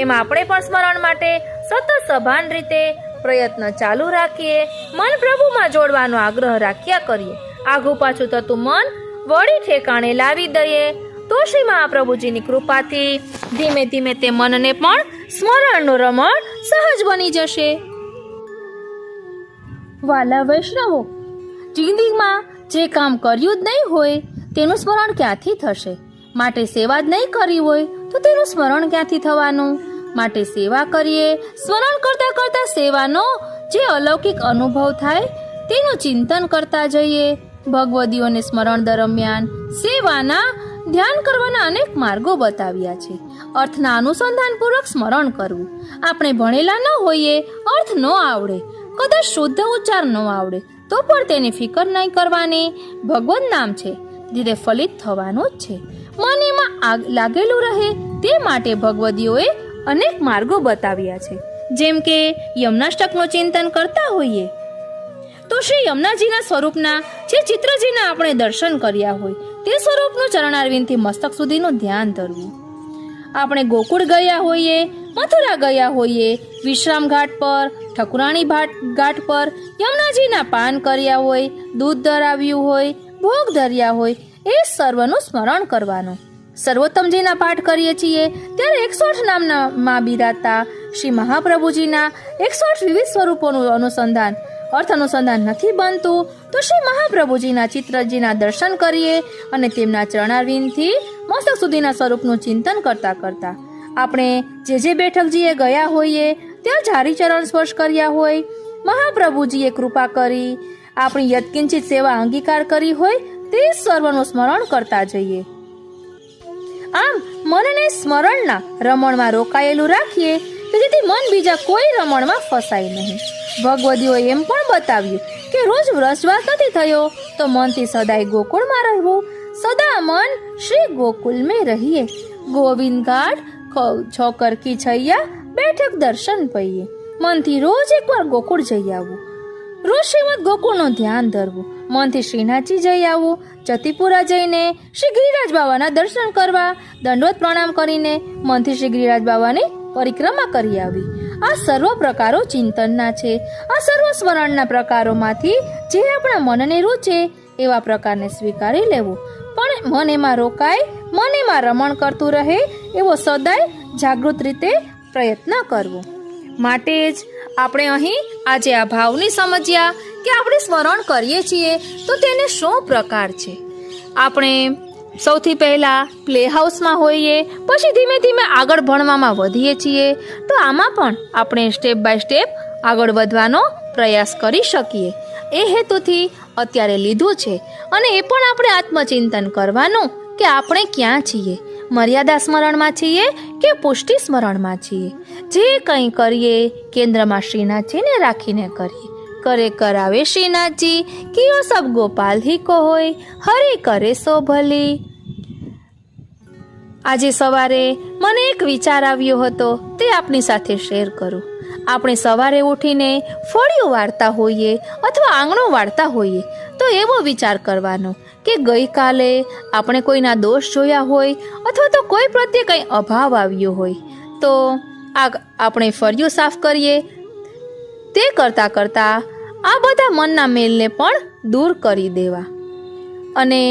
એમ આપણે પણ સ્મરણ માટે સતત સભાન રીતે પ્રયત્ન ચાલુ રાખીએ. મન પ્રભુમાં જોડવાનો આગ્રહ રાખ્યા કરીએ. આઘું પાછું થતું મન વળી ઠેકાણે લાવી દઈએ તો શ્રી મહાપ્રભુજીની કૃપાથી ધીમે ધીમે તે મનને પણ સ્મરણનું રમણ સહજ બની જશે. વાલા વૈષ્ણવો, જિંદગીમાં જે કામ કર્યું જ નહીં હોય તેનું સ્મરણ ક્યાંથી થશે? માટે સેવા જ નહીં કરી હોય તો તેનું સ્મરણ ક્યાંથી થવાનું? માટે સેવા કરીએ. સ્મરણ કરતા કરતા સેવાનો જે અલૌકિક અનુભવ થાય તેનું ચિંતન કરતા જઈએ. ભગવદીઓને સ્મરણ દરમિયાન સેવાના ધ્યાન કરવાના અનેક માર્ગો બતાવ્યા છે. અર્થના અનુસંધાનપૂર્વક સ્મરણ કરવું. આપણે ભણેલા ન હોઈએ, અર્થ ન આવડે, કદાચ શુદ્ધ ઉચ્ચાર ન આવડે તો પણ તેની ફિકર નહીં કરવાની. ભગવદ નામ છે, ધીરે ફલિત થવાનું જ છે. મન એમાં લાગેલું રહે તે માટે ભગવદીઓએ અનેક માર્ગો બતાવ્યા છે. જેમ કે યમનાષ્ટકનું ચિંતન કરતા હોઈએ તો શ્રી યમુનાજીના સ્વરૂપના જે ચિત્રજીના આપણે દર્શન કર્યા હોય તે સ્વરૂપનું ચરણારવિંદથી મસ્તક સુધીનું ધ્યાન ધરવું. આપણે ગોકુળ ગયા હોઈએ, મથુરા ગયા હોઈએ, વિશ્રામ ઘાટ પર, ઠકુરાણી ઘાટ પર યમુનાજીના પાન કર્યા હોય, દૂધ ધરાવ્યું હોય, ભોગ ધર્યા હોય, એ સર્વનું સ્મરણ કરવાનું. સર્વોત્તમજીના પાઠ કરીએ છીએ ત્યારે 108 નામમાં બિરાજતા શ્રી મહાપ્રભુજીના 108 વિવિધ સ્વરૂપોનું અર્થ અનુસંધાન નથી બનતું તો શ્રી મહાપ્રભુજીના ચિત્રજીના દર્શન કરીએ અને તેમના ચરણારવિંદથી મસ્તક સુધીના સ્વરૂપનું ચિંતન કરતા કરતા આપણે જે બેઠકજીએ ગયા હોઈએ ત્યાં જારી ચરણ સ્પર્શ કર્યા હોય, મહાપ્રભુજીએ કૃપા કરી આપણી યત્કિંચિત સેવા અંગીકાર કરી હોય તે સર્વનું સ્મરણ કરતા જઈએ. આમ મનને સ્મરણના રમણમાં રોકાયેલું રાખીએ કે જેથી મન બીજા કોઈ રમણમાં ફસાય નહીં. ભગવદીઓએ એમ પણ બતાવ્યું કે રોજ વ્રજવાસ નથી થયો તો મનથી સદાય ગોકુળમાં રહેવું. સદા મન શ્રી ગોકુલ में रहिए. ગોવિંદ ઘાટ છોકર કી છૈયા બેઠક દર્શન પૈયે. મનથી રોજ એકવાર ગોકુળ જઈ આવવું. રોજ શ્રીમદ ગોકુળનું ધ્યાન ધરવું. મનથી શ્રીનાથજી જઈ આવવું. જતીપુરા જઈને શ્રી ગિરિરાજ બાવાના દર્શન કરવા. દંડવત પ્રણામ કરીને મનથી શ્રી ગિરિરાજ બાવાની પરિક્રમા કરી આવી. આ સર્વ પ્રકારો ચિંતનના છે. આ સર્વ સ્મરણના પ્રકારોમાંથી જે આપણા મનને રૂચે એવા પ્રકારને સ્વીકારી લેવું. પણ મન એમાં રોકાય, મન એમાં રમણ કરતું રહે એવો સદાય જાગૃત રીતે પ્રયત્ન કરવો. માટે જ આપણે અહીં આજે આ ભાવની સમજ્યા કે આપણે સ્મરણ કરીએ છીએ તો તેને શું પ્રકાર છે. આપણે સૌથી પહેલાં પ્લે હાઉસમાં હોઈએ, પછી ધીમે ધીમે આગળ ભણવામાં વધીએ છીએ, તો આમાં પણ આપણે સ્ટેપ બાય સ્ટેપ આગળ વધવાનો પ્રયાસ કરી શકીએ. એ હેતુથી અત્યારે લીધું છે. અને એ પણ આપણે આત્મચિંતન કરવાનું કે આપણે ક્યાં છીએ, મર્યાદા સ્મરણમાં છીએ કે પુષ્ટિ સ્મરણમાં છીએ. જે કંઈ કરીએ કેન્દ્રમાં શ્રીનાથજીને રાખીને કરીએ. કરે કરાવે શ્રીનાથજી, કિયો સબ ગોપાલ હી કો હોય, હરે કરે સો ભલી. આજે સવારે મને એક વિચાર આવ્યો હતો, તે આપની સાથે શેર કરું. આપણે સવારે ઉઠીને ફળિયું વાળતા હોઈએ અથવા આંગણું વાળતા હોઈએ તો એવો વિચાર કરવાનો કે ગઈકાલે આપણે કોઈના દોષ જોયા હોય અથવા તો કોઈ પ્રત્યે કંઈ અભાવ આવ્યો હોય તો આપણે ફળિયું સાફ કરીએ. તે કરતાં કરતાં આ બધા મનના મેલને પણ દૂર કરી દેવા અને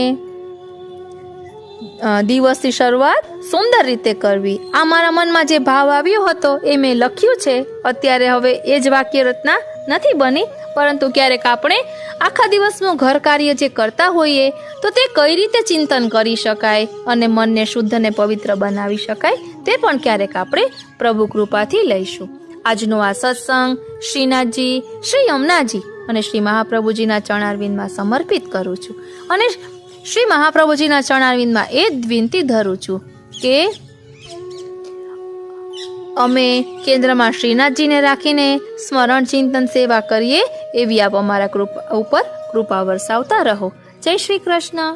દિવસની શરૂઆત સુંદર રીતે કરવી. આ મારા મનમાં જે ભાવ આવ્યો હતો એ મેં લખ્યું છે. અત્યારે હવે એ જ વાક્ય રચના નથી બની, પરંતુ ક્યારેક આપણે આખા દિવસનું ઘર કાર્ય જે કરતા હોઈએ તો તે કઈ રીતે ચિંતન કરી શકાય અને મનને શુદ્ધ અને પવિત્ર બનાવી શકાય તે પણ ક્યારેક આપણે પ્રભુ કૃપાથી લઈશું. આજનો આ સત્સંગ શ્રીનાથજી, શ્રી યમુનાજી અને શ્રી મહાપ્રભુજીના ચરણારવિંદમાં સમર્પિત કરું છું અને શ્રી મહાપ્રભુજીના ચરણારવિંદમાં એ જ વિનંતી ધરું છું કે અમે કેન્દ્રમાં શ્રીનાથજીને રાખીને સ્મરણ ચિંતન સેવા કરીએ એવી આપ અમારા ઉપર કૃપા વરસાવતા રહો. જય શ્રી કૃષ્ણ.